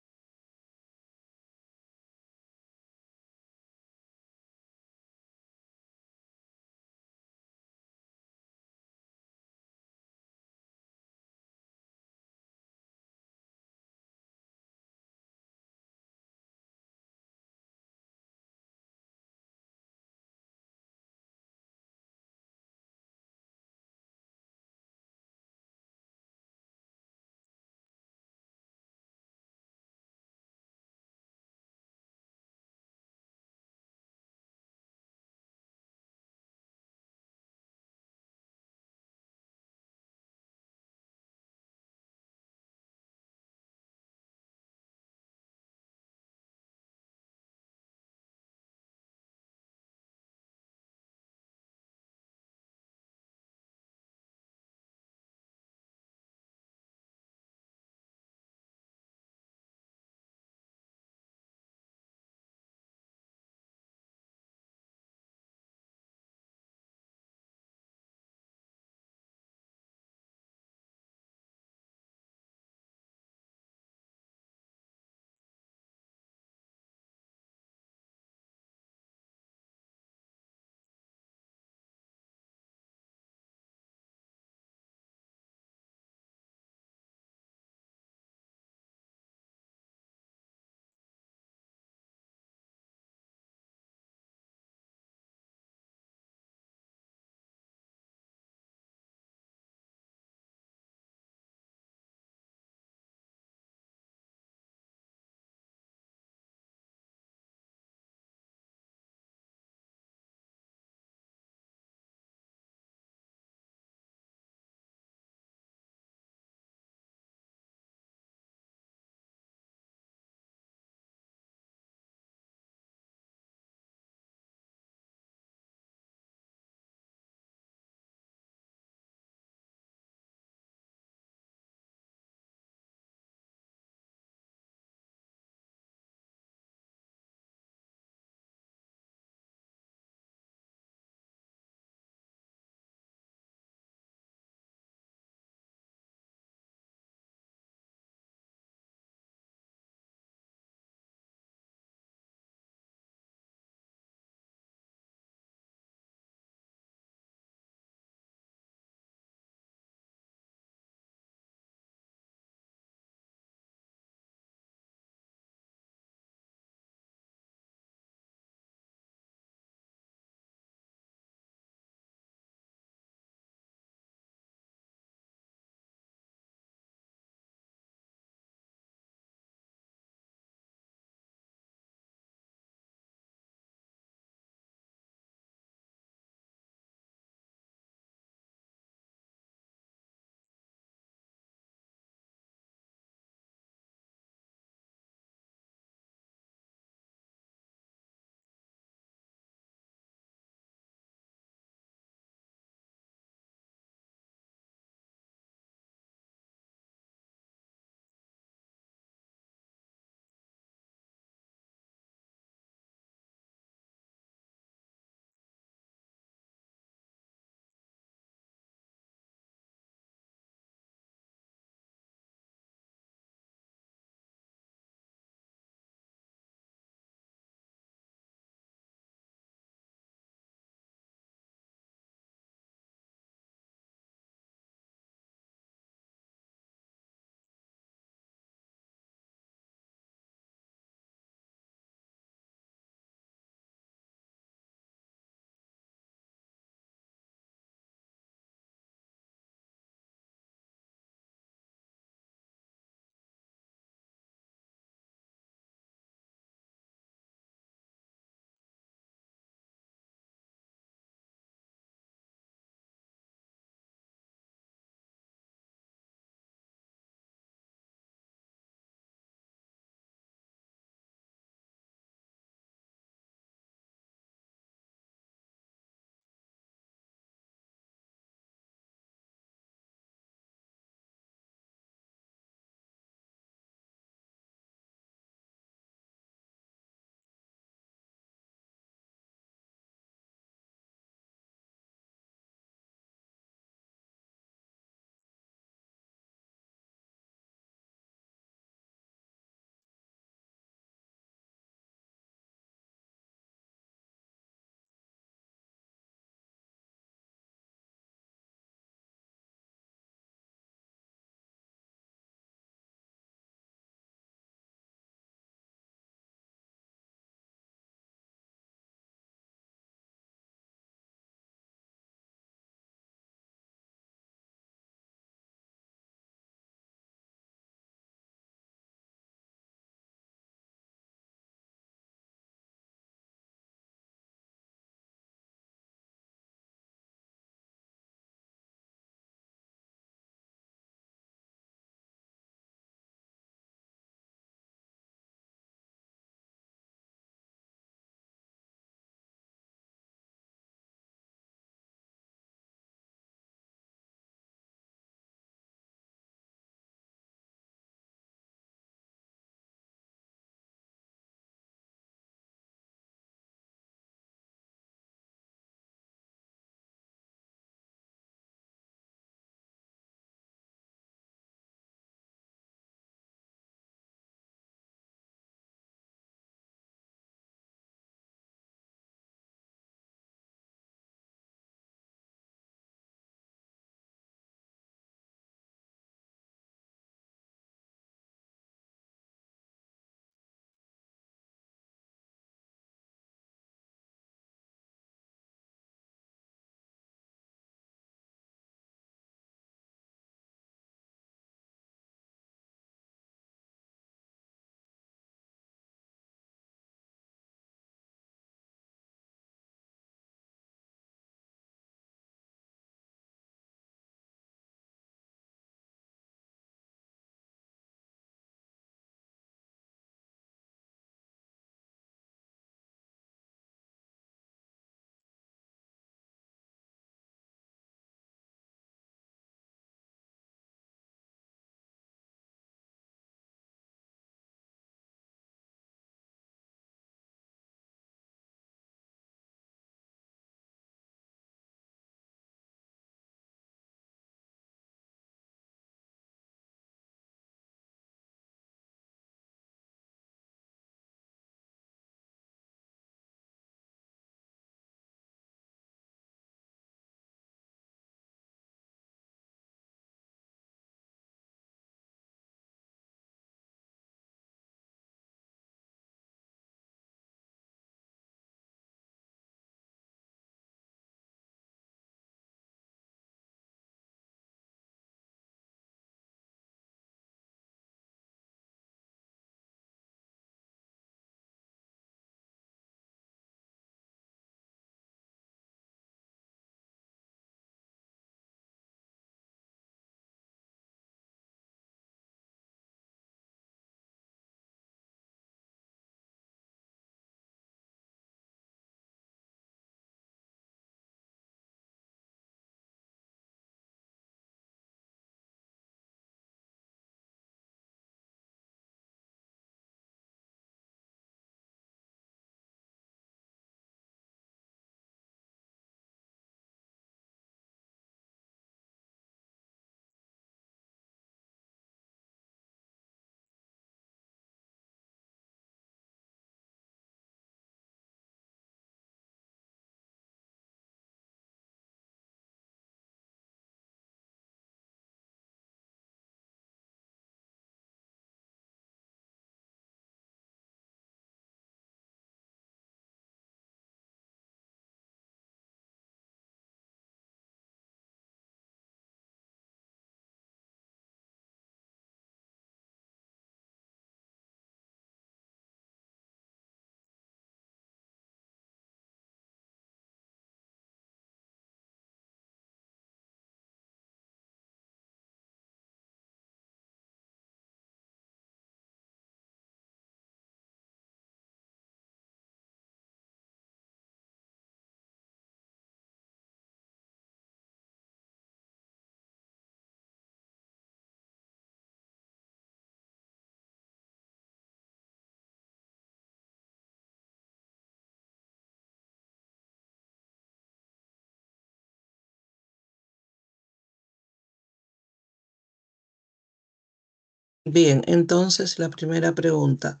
Bien, entonces la primera pregunta.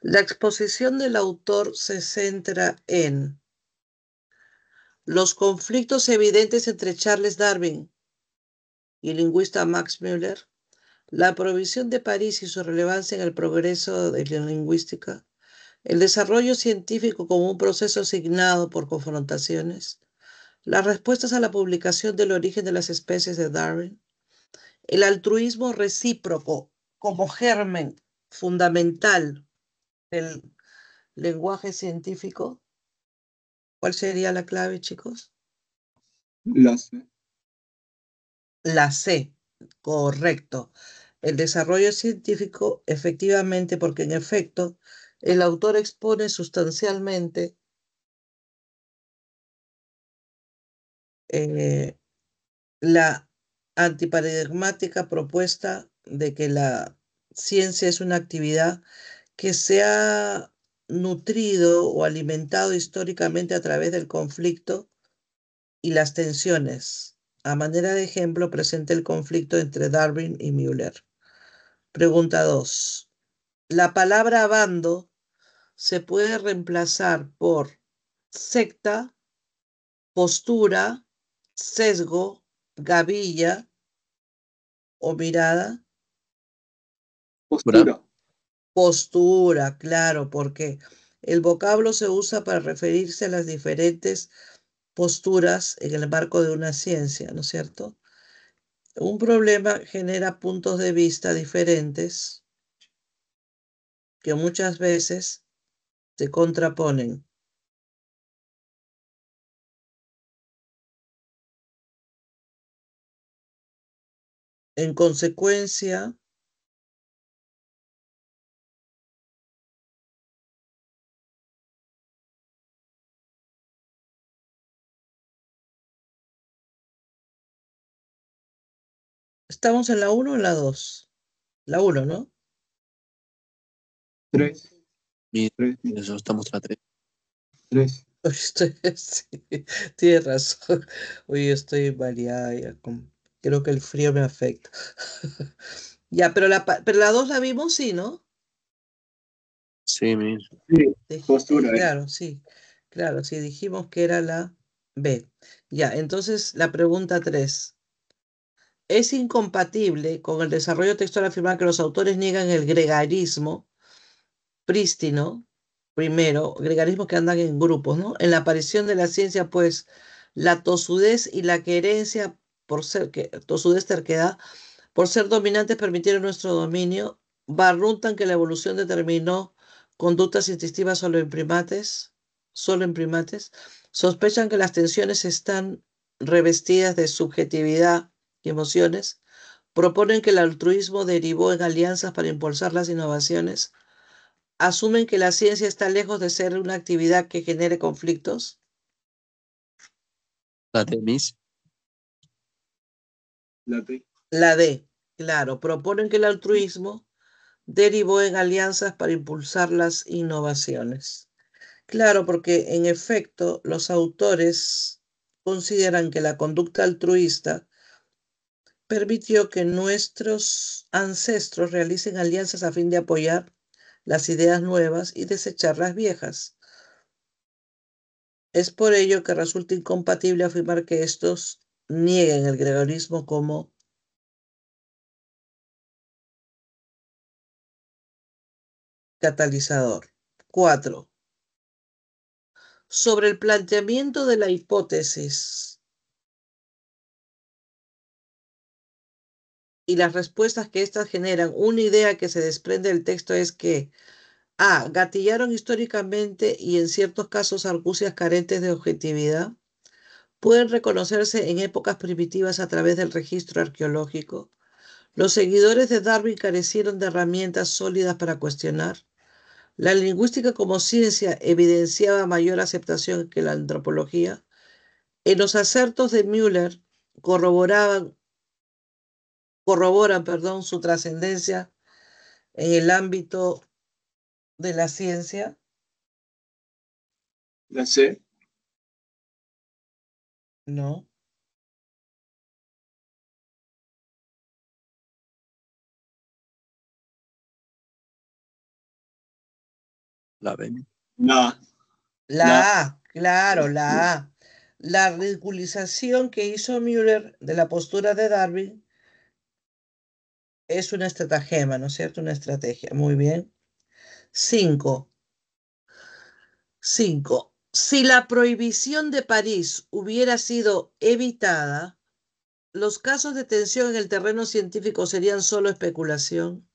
La exposición del autor se centra en los conflictos evidentes entre Charles Darwin y el lingüista Max Müller, la provisión de París y su relevancia en el progreso de la lingüística, el desarrollo científico como un proceso asignado por confrontaciones, las respuestas a la publicación del origen de las especies de Darwin, el altruismo recíproco como germen fundamental del lenguaje científico. ¿Cuál sería la clave, chicos? La C. La C, correcto. El desarrollo científico, efectivamente, porque en efecto, el autor expone sustancialmente eh, la antiparadigmática propuesta de que la ciencia es una actividad que se ha nutrido o alimentado históricamente a través del conflicto y las tensiones. A manera de ejemplo, presenta el conflicto entre Darwin y Müller. Pregunta 2. La palabra bando se puede reemplazar por secta, postura, sesgo, gavilla o mirada. Postura. Postura, claro, porque el vocablo se usa para referirse a las diferentes posturas en el marco de una ciencia, ¿no es cierto? Un problema genera puntos de vista diferentes que muchas veces se contraponen. En consecuencia, ¿estamos en la 1 o en la 2? La 1, ¿no? 3. Y 3. eso estamos a 3. 3. Sí, tienes razón. Hoy estoy variada ya creo que el frío me afecta. Ya, pero la 2 la vimos, sí, ¿no? Sí, Sí. Postura. Claro, sí. Claro, sí, dijimos que era la B. Ya, entonces la pregunta 3. Es incompatible con el desarrollo textual afirmar que los autores niegan el gregarismo prístino, primero, gregarismos que andan en grupos, ¿no? En la aparición de la ciencia, pues, la tosudez y la querencia por ser, tosudez, terquedad, por ser dominantes permitieron nuestro dominio, barruntan que la evolución determinó conductas instintivas solo en primates, sospechan que las tensiones están revestidas de subjetividad y emociones, proponen que el altruismo derivó en alianzas para impulsar las innovaciones, asumen que la ciencia está lejos de ser una actividad que genere conflictos. la de Miss. La T. La D, claro, proponen que el altruismo derivó en alianzas para impulsar las innovaciones. Claro, porque en efecto los autores consideran que la conducta altruista permitió que nuestros ancestros realicen alianzas a fin de apoyar las ideas nuevas y desechar las viejas. Es por ello que resulta incompatible afirmar que estos nieguen el gregorismo como catalizador. 4. Sobre el planteamiento de la hipótesis y las respuestas que éstas generan, una idea que se desprende del texto es que A. Gatillaron históricamente y en ciertos casos argucias carentes de objetividad. Pueden reconocerse en épocas primitivas a través del registro arqueológico. Los seguidores de Darwin carecieron de herramientas sólidas para cuestionar. La lingüística como ciencia evidenciaba mayor aceptación que la antropología. En los acertos de Müller corroboran, su trascendencia en el ámbito de la ciencia. La C. No. La B. La, La A, claro, la A. La ridiculización que hizo Müller de la postura de Darwin es una estratagema, ¿no es cierto? Una estrategia. Muy bien. 5. 5. Si la prohibición de París hubiera sido evitada, los casos de tensión en el terreno científico serían solo especulación.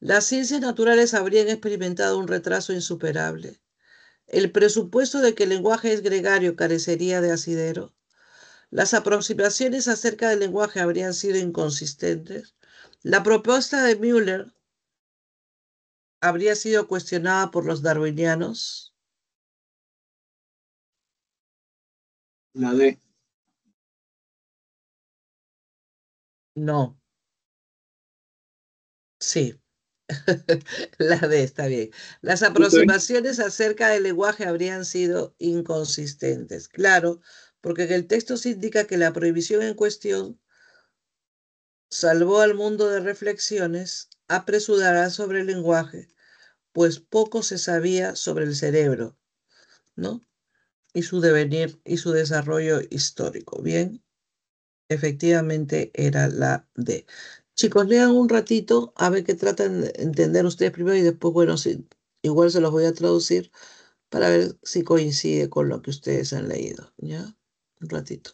Las ciencias naturales habrían experimentado un retraso insuperable. El presupuesto de que el lenguaje es gregario carecería de asidero. Las aproximaciones acerca del lenguaje habrían sido inconsistentes. La propuesta de Müller habría sido cuestionada por los darwinianos. la D. No, sí. La D está bien. Las aproximaciones acerca del lenguaje habrían sido inconsistentes. Claro, porque en el texto se indica que la prohibición en cuestión salvó al mundo de reflexiones apresuradas sobre el lenguaje, pues poco se sabía sobre el cerebro, ¿no? Y su devenir y su desarrollo histórico. Bien, efectivamente era la D. Chicos, lean un ratito a ver qué tratan de entender ustedes primero y después, bueno, sí, igual se los voy a traducir para ver si coincide con lo que ustedes han leído. ¿Ya? Un ratito.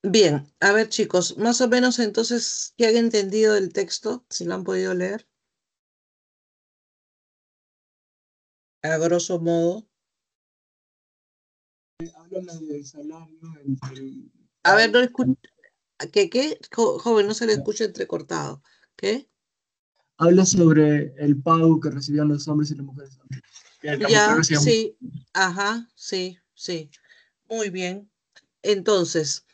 Bien, a ver chicos, más o menos entonces, ¿qué han entendido del texto? Si lo han podido leer, a grosso modo. Habla del salario entre el A ver, no escucho. ¿Qué? Joven, no se le escucha entrecortado. ¿Qué? Habla sobre el pago que recibían los hombres y las mujeres antes. Que la mujer Ya, recibía mucho. sí. Ajá, sí, sí. Muy bien. Entonces,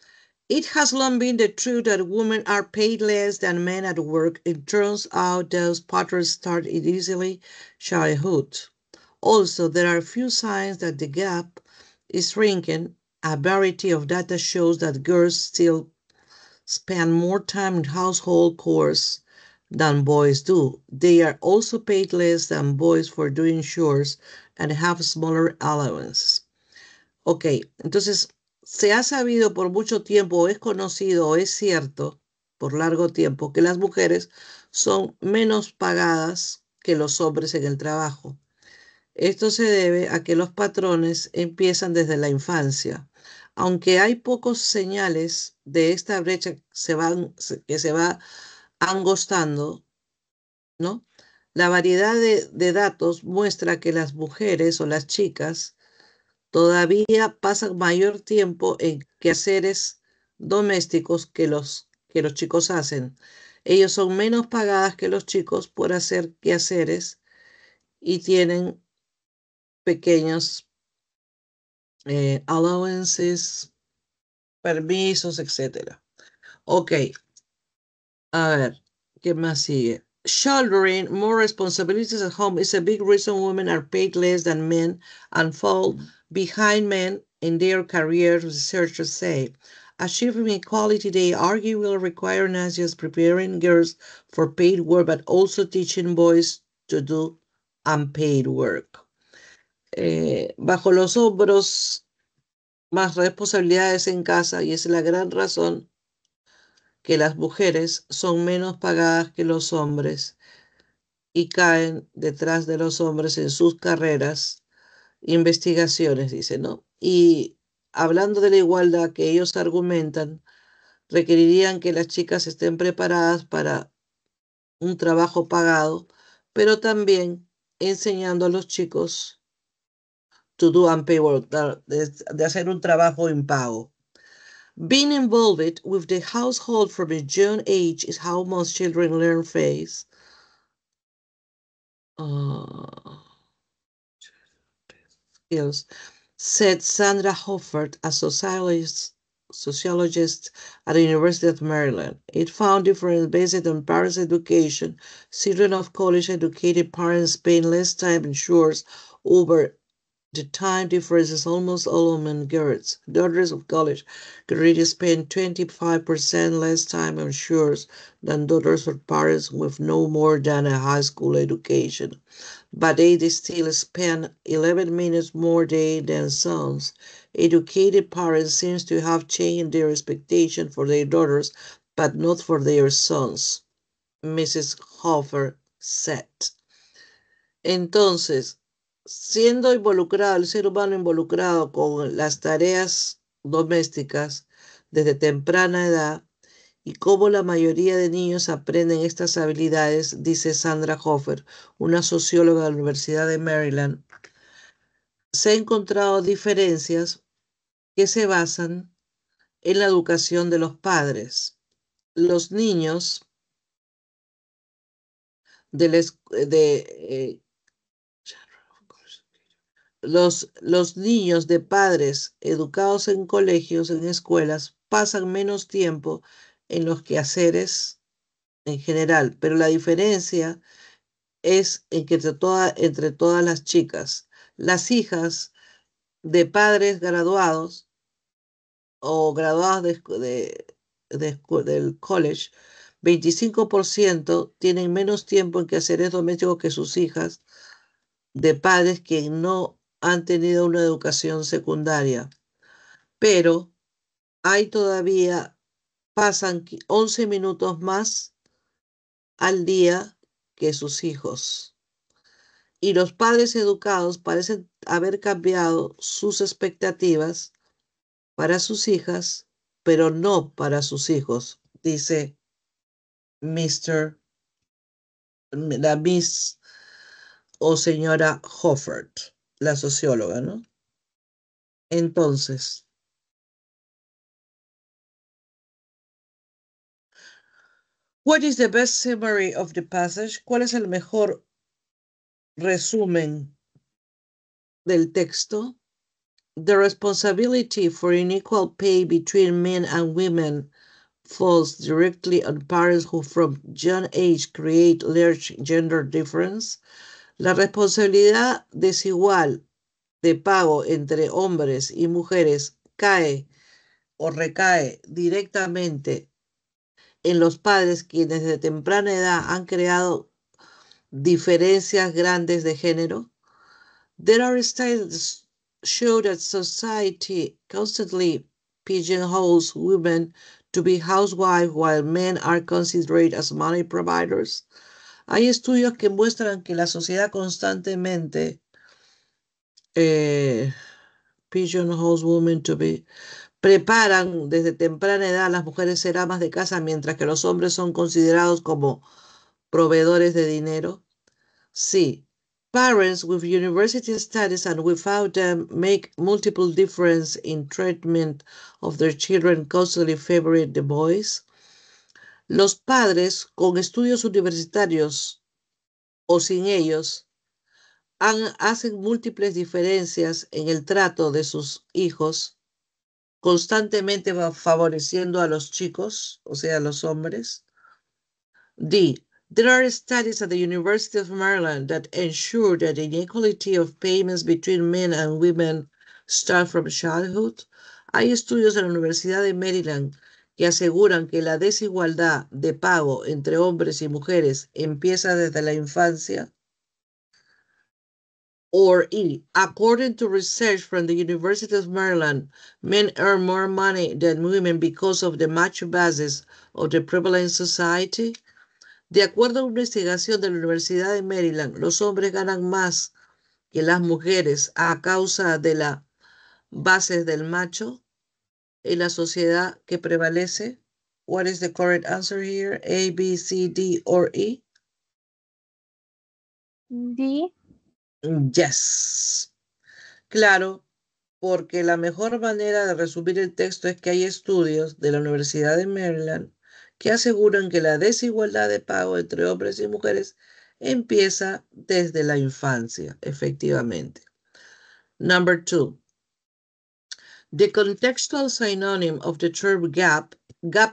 it has long been the truth that women are paid less than men at work. It turns out those patterns start in easily childhood. Also, there are few signs that the gap is shrinking. A variety of data shows that girls still spend more time in household chores than boys do. They are also paid less than boys for doing chores and have smaller allowances. Ok, entonces se ha sabido por mucho tiempo, o es conocido, o es cierto, por largo tiempo, que las mujeres son menos pagadas que los hombres en el trabajo. Esto se debe a que los patrones empiezan desde la infancia. Aunque hay pocos señales de esta brecha que se va angostando, ¿no? La variedad de datos muestra que las mujeres o las chicas todavía pasan mayor tiempo en quehaceres domésticos que los chicos hacen. Ellos son menos pagadas que los chicos por hacer quehaceres y tienen pequeños allowances, permisos, etcétera. Ok, a ver, ¿qué más sigue? Shouldering more responsibilities at home is a big reason women are paid less than men and fall behind men in their careers, researchers say. Achieving equality, they argue, will require not just preparing girls for paid work, but also teaching boys to do unpaid work. Bajo los hombros, más responsabilidades en casa, y es la gran razón que las mujeres son menos pagadas que los hombres y caen detrás de los hombres en sus carreras, investigaciones, dice, ¿no? Y hablando de la igualdad que ellos argumentan, requerirían que las chicas estén preparadas para un trabajo pagado, pero también enseñando a los chicos to do unpaid work, de hacer un trabajo impago. Being involved with the household from a young age is how most children learn face. Skills, said Sandra Hoffert, a sociologist at the University of Maryland. It found difference based on parents' education. Children of college-educated parents spend less time in chores. Over the time difference is almost all among girls. Daughters of college graduates spend 25% less time on chores than daughters of parents with no more than a high school education. But they still spend 11 minutes more day than sons. Educated parents seem to have changed their expectation for their daughters, but not for their sons, Mrs. Hofer said. Entonces, siendo involucrado, el ser humano involucrado con las tareas domésticas desde temprana edad, y cómo la mayoría de niños aprenden estas habilidades, dice Sandra Hofer, una socióloga de la Universidad de Maryland, se han encontrado diferencias que se basan en la educación de los padres. Los niños de, los niños de padres educados en colegios, en escuelas, pasan menos tiempo en los quehaceres en general, pero la diferencia es en que entre todas las chicas, las hijas de padres graduados o graduadas del college, 25% tienen menos tiempo en quehaceres domésticos que sus hijas de padres que no han tenido una educación secundaria. Pero hay todavía, pasan 11 minutos más al día que sus hijos. Y los padres educados parecen haber cambiado sus expectativas para sus hijas, pero no para sus hijos, dice la Miss o señora Hoffert, la socióloga, ¿no? Entonces, What is the best summary of the passage? ¿Cuál es el mejor resumen del texto? The responsibility for unequal pay between men and women falls directly on parents who from young age create large gender difference. La responsabilidad desigual de pago entre hombres y mujeres cae o recae directamente en los padres quienes de temprana edad han creado diferencias grandes de género. There are studies show that society constantly pigeonholes women to be housewives while men are considered as money providers. Hay estudios que muestran que la sociedad constantemente pigeonholes women to be preparan desde temprana edad a las mujeres ser amas de casa mientras que los hombres son considerados como proveedores de dinero. Sí. Parents with university studies and without them make multiple difference in treatment of their children constantly favoring the boys. Los padres con estudios universitarios o sin ellos hacen múltiples diferencias en el trato de sus hijos, constantemente favoreciendo a los chicos, o sea, a los hombres. D. There are studies at the University of Maryland that ensure that inequality of payments between men and women start from childhood. Hay estudios en la Universidad de Maryland que aseguran que la desigualdad de pago entre hombres y mujeres empieza desde la infancia. Or E. According to research from the University of Maryland, men earn more money than women because of the macho basis of the prevalent society. De acuerdo a una investigación de la Universidad de Maryland, los hombres ganan más que las mujeres a causa de las bases del macho en la sociedad que prevalece. What is the correct answer here? A, B, C, D, or E? D. Yes. Claro, porque la mejor manera de resumir el texto es que hay estudios de la Universidad de Maryland que aseguran que la desigualdad de pago entre hombres y mujeres empieza desde la infancia, efectivamente. Number 2. The contextual synonym of the term gap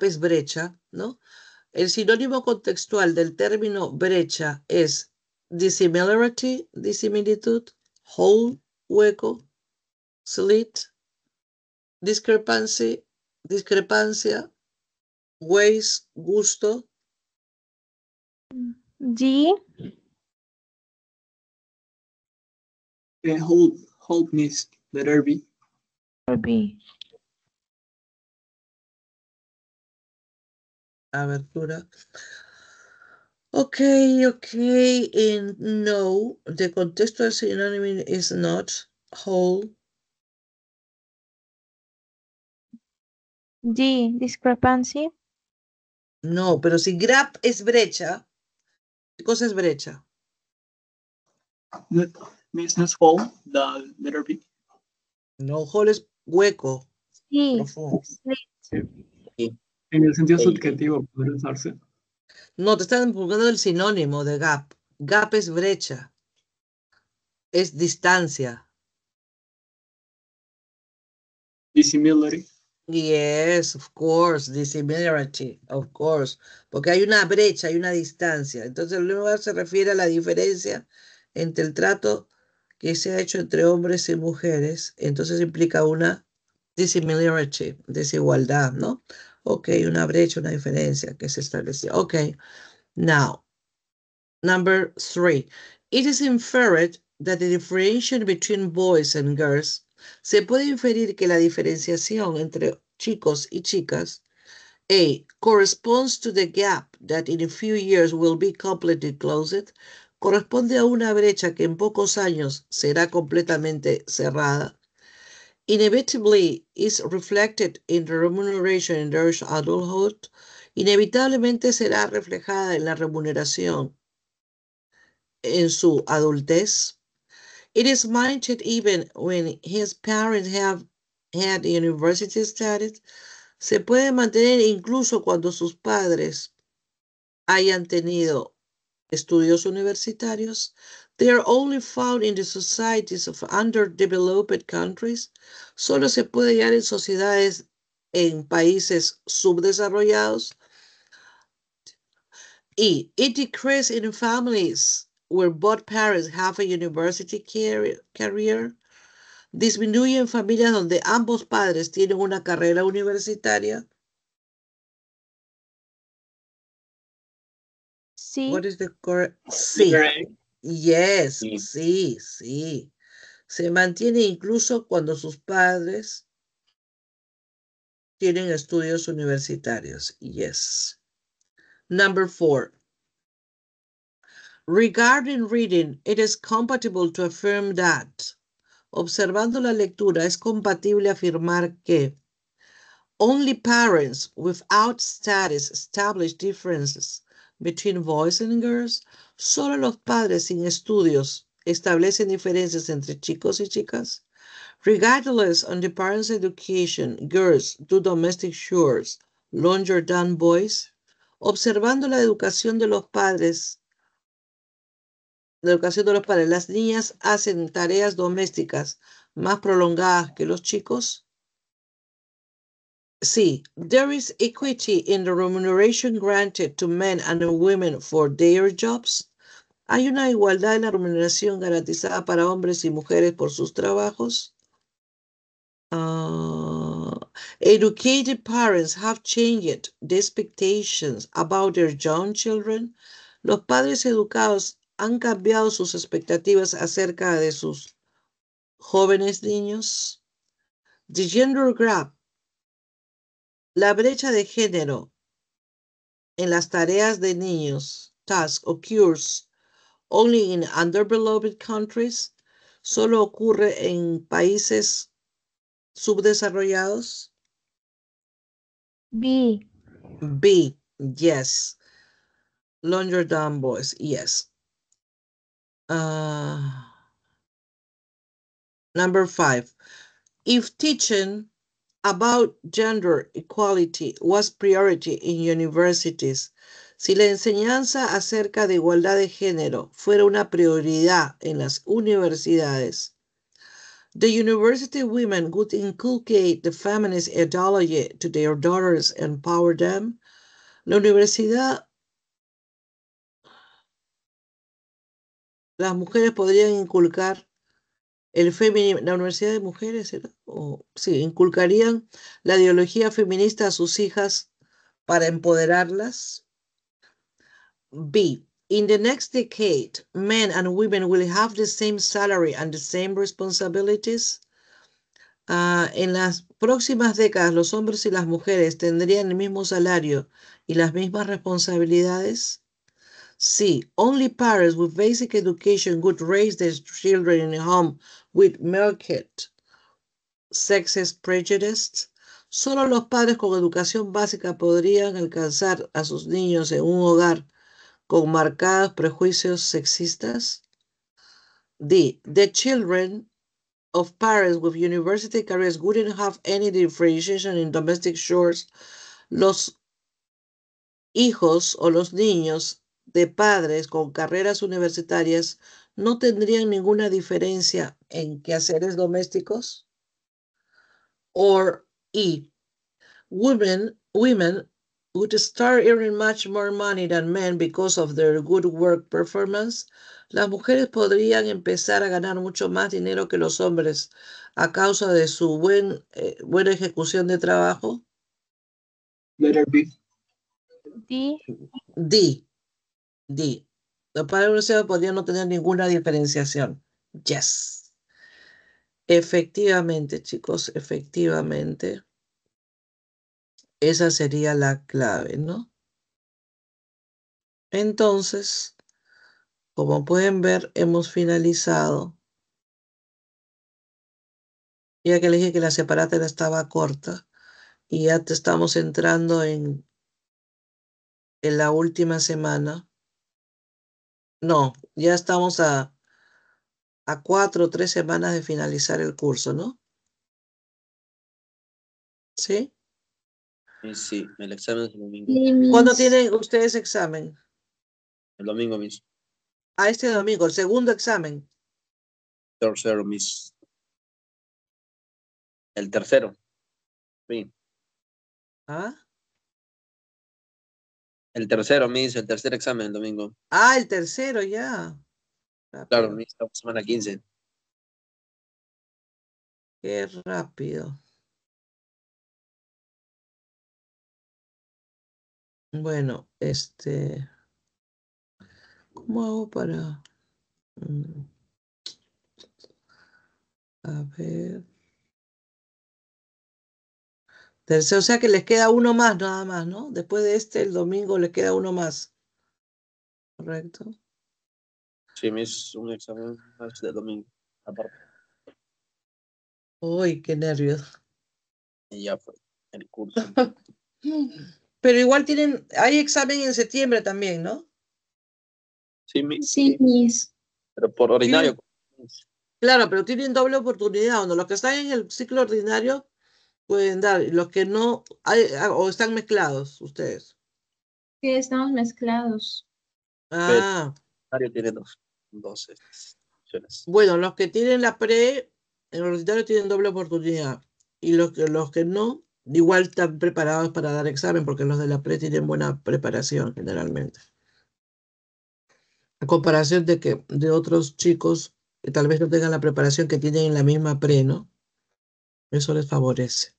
es brecha, ¿no? El sinónimo contextual del término brecha es dissimilarity, disimilitud, hole, hueco, slit, discrepancy, discrepancia, ways, gusto. D. Hold means letter B. Or B. Abertura. Okay, and no, the contextual synonym is not whole. D. Discrepancy. No, pero si gap es brecha, ¿qué cosa es brecha? Means not whole, the letter B. No, whole es hueco, C. profundo. En el sentido subjetivo podría usarse. No, te están buscando el sinónimo de gap. Gap es brecha. Es distancia. Dissimilarity. Yes, of course, dissimilarity, of course. Porque hay una brecha, hay una distancia. Entonces, el lugar se refiere a la diferencia entre el trato que se ha hecho entre hombres y mujeres. Entonces implica una dissimilarity, desigualdad, ¿no? Ok, una brecha, una diferencia que se estableció. Ok, now, number 3. It is inferred that the differentiation between boys and girls, se puede inferir que la diferenciación entre chicos y chicas, A, corresponds to the gap that in a few years will be completely closed, corresponde a una brecha que en pocos años será completamente cerrada. Inevitably is reflected in the remuneration in their adulthood, inevitablemente será reflejada en la remuneración en su adultez. It is maintained even when his parents have had university studies. Se puede mantener incluso cuando sus padres hayan tenido estudios universitarios. They are only found in the societies of underdeveloped countries. Solo se puede hallar en sociedades en países subdesarrollados. E. It decreases in families where both parents have a university career. Disminuye en familias donde ambos padres tienen una carrera universitaria. C. What is the correct? Sí. Yes, sí. Se mantiene incluso cuando sus padres tienen estudios universitarios. Yes. Number 4. Regarding reading, it is compatible to affirm that. Observando la lectura, es compatible afirmar que only parents without status establish differences between boys and girls. Solo los padres sin estudios establecen diferencias entre chicos y chicas. Regardless on the parents' education, girls do domestic chores longer than boys. Observando la educación de los padres, las niñas hacen tareas domésticas más prolongadas que los chicos. Sí, there is equity in the remuneration granted to men and women for their jobs. Hay una igualdad en la remuneración garantizada para hombres y mujeres por sus trabajos. Educated parents have changed the expectations about their young children. Los padres educados han cambiado sus expectativas acerca de sus jóvenes niños. The gender gap, la brecha de género en las tareas de niños, task occurs only in underdeveloped countries. Solo ocurre en países subdesarrollados. B. B, yes. Longer than boys, yes. Number 5. If teaching about gender equality was priority in universities, si la enseñanza acerca de igualdad de género fuera una prioridad en las universidades, the university women would inculcate the feminist ideology to their daughters and empower them. La universidad, las mujeres podrían inculcar el feminismo, la universidad de mujeres, ¿era? Sí, inculcarían la ideología feminista a sus hijas para empoderarlas. B. In the next decade, men and women will have the same salary and the same responsibilities. En las próximas décadas, los hombres y las mujeres tendrían el mismo salario y las mismas responsabilidades. C. Only parents with basic education would raise their children in a home with marked sexist prejudice. Solo los padres con educación básica podrían alcanzar a sus niños en un hogar con marcados prejuicios sexistas. D. The children of parents with university careers wouldn't have any differentiation in domestic chores. Los hijos o los niños de padres con carreras universitarias no tendrían ninguna diferencia en quehaceres domésticos. Or E. Women would start earning much more money than men because of their good work performance. Las mujeres podrían empezar a ganar mucho más dinero que los hombres a causa de su buena ejecución de trabajo. Letter B. D. D. Los padres de universidad podrían no tener ninguna diferenciación. Yes. Efectivamente, chicos, efectivamente. Esa sería la clave, ¿no? Entonces, como pueden ver, hemos finalizado. Ya que les dije que la separata estaba corta y ya te estamos entrando en la última semana. No, ya estamos a 4 o 3 semanas de finalizar el curso, ¿no? ¿Sí? Miss, sí, el examen es el domingo. Sí, Miss. ¿Cuándo tienen ustedes examen? El domingo, Miss. A este domingo, el segundo examen. Tercero, Miss. El tercero. Sí. ¿Ah? El tercero, Miss. El tercer examen el domingo. Ah, el tercero ya. Claro, Rápido. Miss. Estamos semana 15. Qué rápido. Bueno, ¿cómo hago para...? A ver. Tercero, o sea que les queda uno más nada más, ¿no? Después de el domingo les queda uno más. ¿Correcto? Sí, Miss. Un examen más del domingo. Aparte. Uy, qué nervios. Y ya fue el curso. Pero igual hay examen en septiembre también, ¿no? Sí, Miss. Sí, Miss. Pero por ordinario. Claro, pero tienen doble oportunidad, ¿no? Los que están en el ciclo ordinario pueden dar, y los que no, o están mezclados ustedes. Sí, estamos mezclados. Pero Ah, ordinario tiene dos opciones. bueno, los que tienen la pre, en el ordinario tienen doble oportunidad. Y los que no, igual están preparados para dar examen, porque los de la pre tienen buena preparación generalmente. A comparación de otros chicos que tal vez no tengan la preparación que tienen en la misma pre, ¿no? Eso les favorece,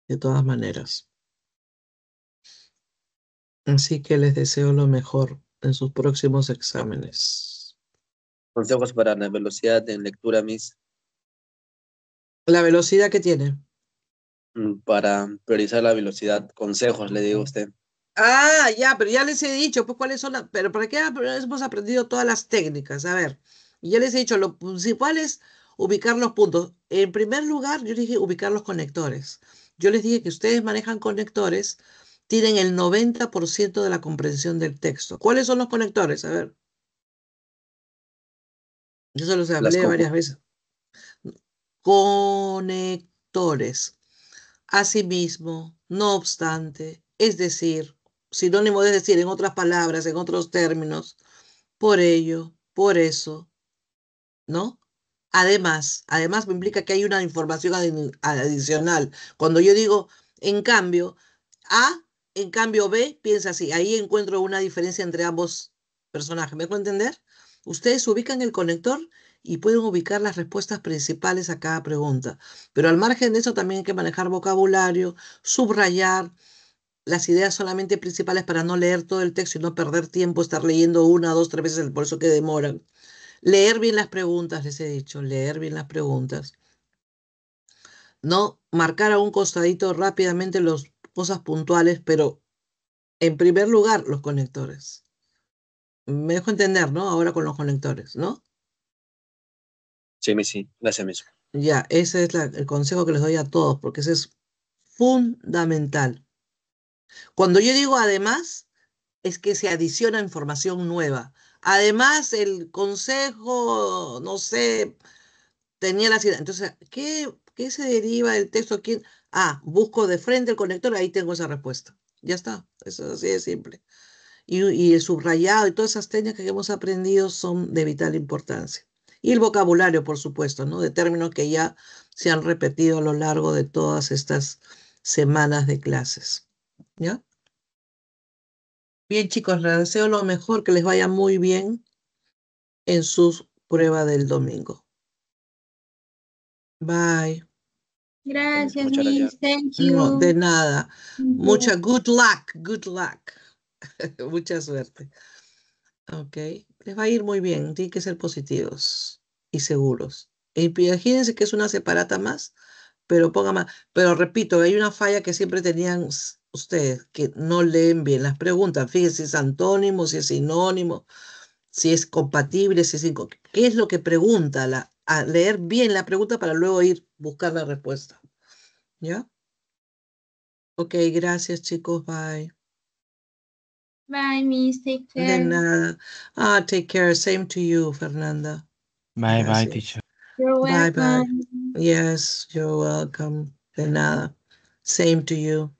de todas maneras. Así que les deseo lo mejor en sus próximos exámenes. Consejos para la velocidad en lectura, Miss. La velocidad que tiene. Para priorizar la velocidad. Consejos, le digo a usted. Ah, ya, pero ya les he dicho, pues cuáles son pero ¿para qué hemos aprendido todas las técnicas? A ver, y ya les he dicho, lo principal es ubicar los puntos. En primer lugar, yo les dije ubicar los conectores. Yo les dije que ustedes manejan conectores, tienen el 90% de la comprensión del texto. ¿Cuáles son los conectores? A ver, yo se los Las hablé varias veces. Conectores. Asimismo, no obstante, es decir, sinónimo de decir, en otras palabras, en otros términos, por ello, por eso, ¿no? Además me implica que hay una información adicional. Cuando yo digo, en cambio, A, en cambio B, piensa así, ahí encuentro una diferencia entre ambos personajes. ¿Me puedo entender? Ustedes ubican el conector y pueden ubicar las respuestas principales a cada pregunta. Pero al margen de eso también hay que manejar vocabulario, subrayar las ideas solamente principales para no leer todo el texto y no perder tiempo, estar leyendo una, dos, tres veces, por eso que demoran. Leer bien las preguntas, les he dicho, leer bien las preguntas. No marcar a un costadito rápidamente las cosas puntuales, pero en primer lugar los conectores. Me dejo entender, ¿no? Ahora con los conectores, ¿no? Sí, Miss, sí. Gracias, Miss. Ya, ese es el consejo que les doy a todos, porque ese es fundamental. Cuando yo digo además, es que se adiciona información nueva. Además, el consejo, no sé, tenía la ciudad. Entonces, ¿qué se deriva del texto? ¿Quién? Ah, busco de frente el conector, ahí tengo esa respuesta. Ya está, eso es así de simple. Y el subrayado y todas esas técnicas que hemos aprendido son de vital importancia. Y el vocabulario, por supuesto, ¿no? De términos que ya se han repetido a lo largo de todas estas semanas de clases. ¿Ya? Bien, chicos, les deseo lo mejor, que les vaya muy bien en sus pruebas del domingo. Bye. Gracias, Muchas gracias. Miss. Thank No, you. de nada. Thank you. Mucha good luck, good luck. Mucha suerte. Ok, les va a ir muy bien. Tienen que ser positivos y seguros. Y imagínense que es una separata más, pero ponga más. Pero repito, hay una falla que siempre tenían ustedes, que no leen bien las preguntas. Fíjense si es antónimo, si es sinónimo, si es compatible, si es ¿Qué es lo que pregunta? A leer bien la pregunta para luego ir buscar la respuesta. ¿Ya? Ok, gracias chicos, bye. Bye, Miss. Take De care. nada. Take care. Same to you, Fernanda. Bye, bye, Gracias. teacher. You're Bye, bye. welcome. Yes, you're welcome. De nada. Same to you.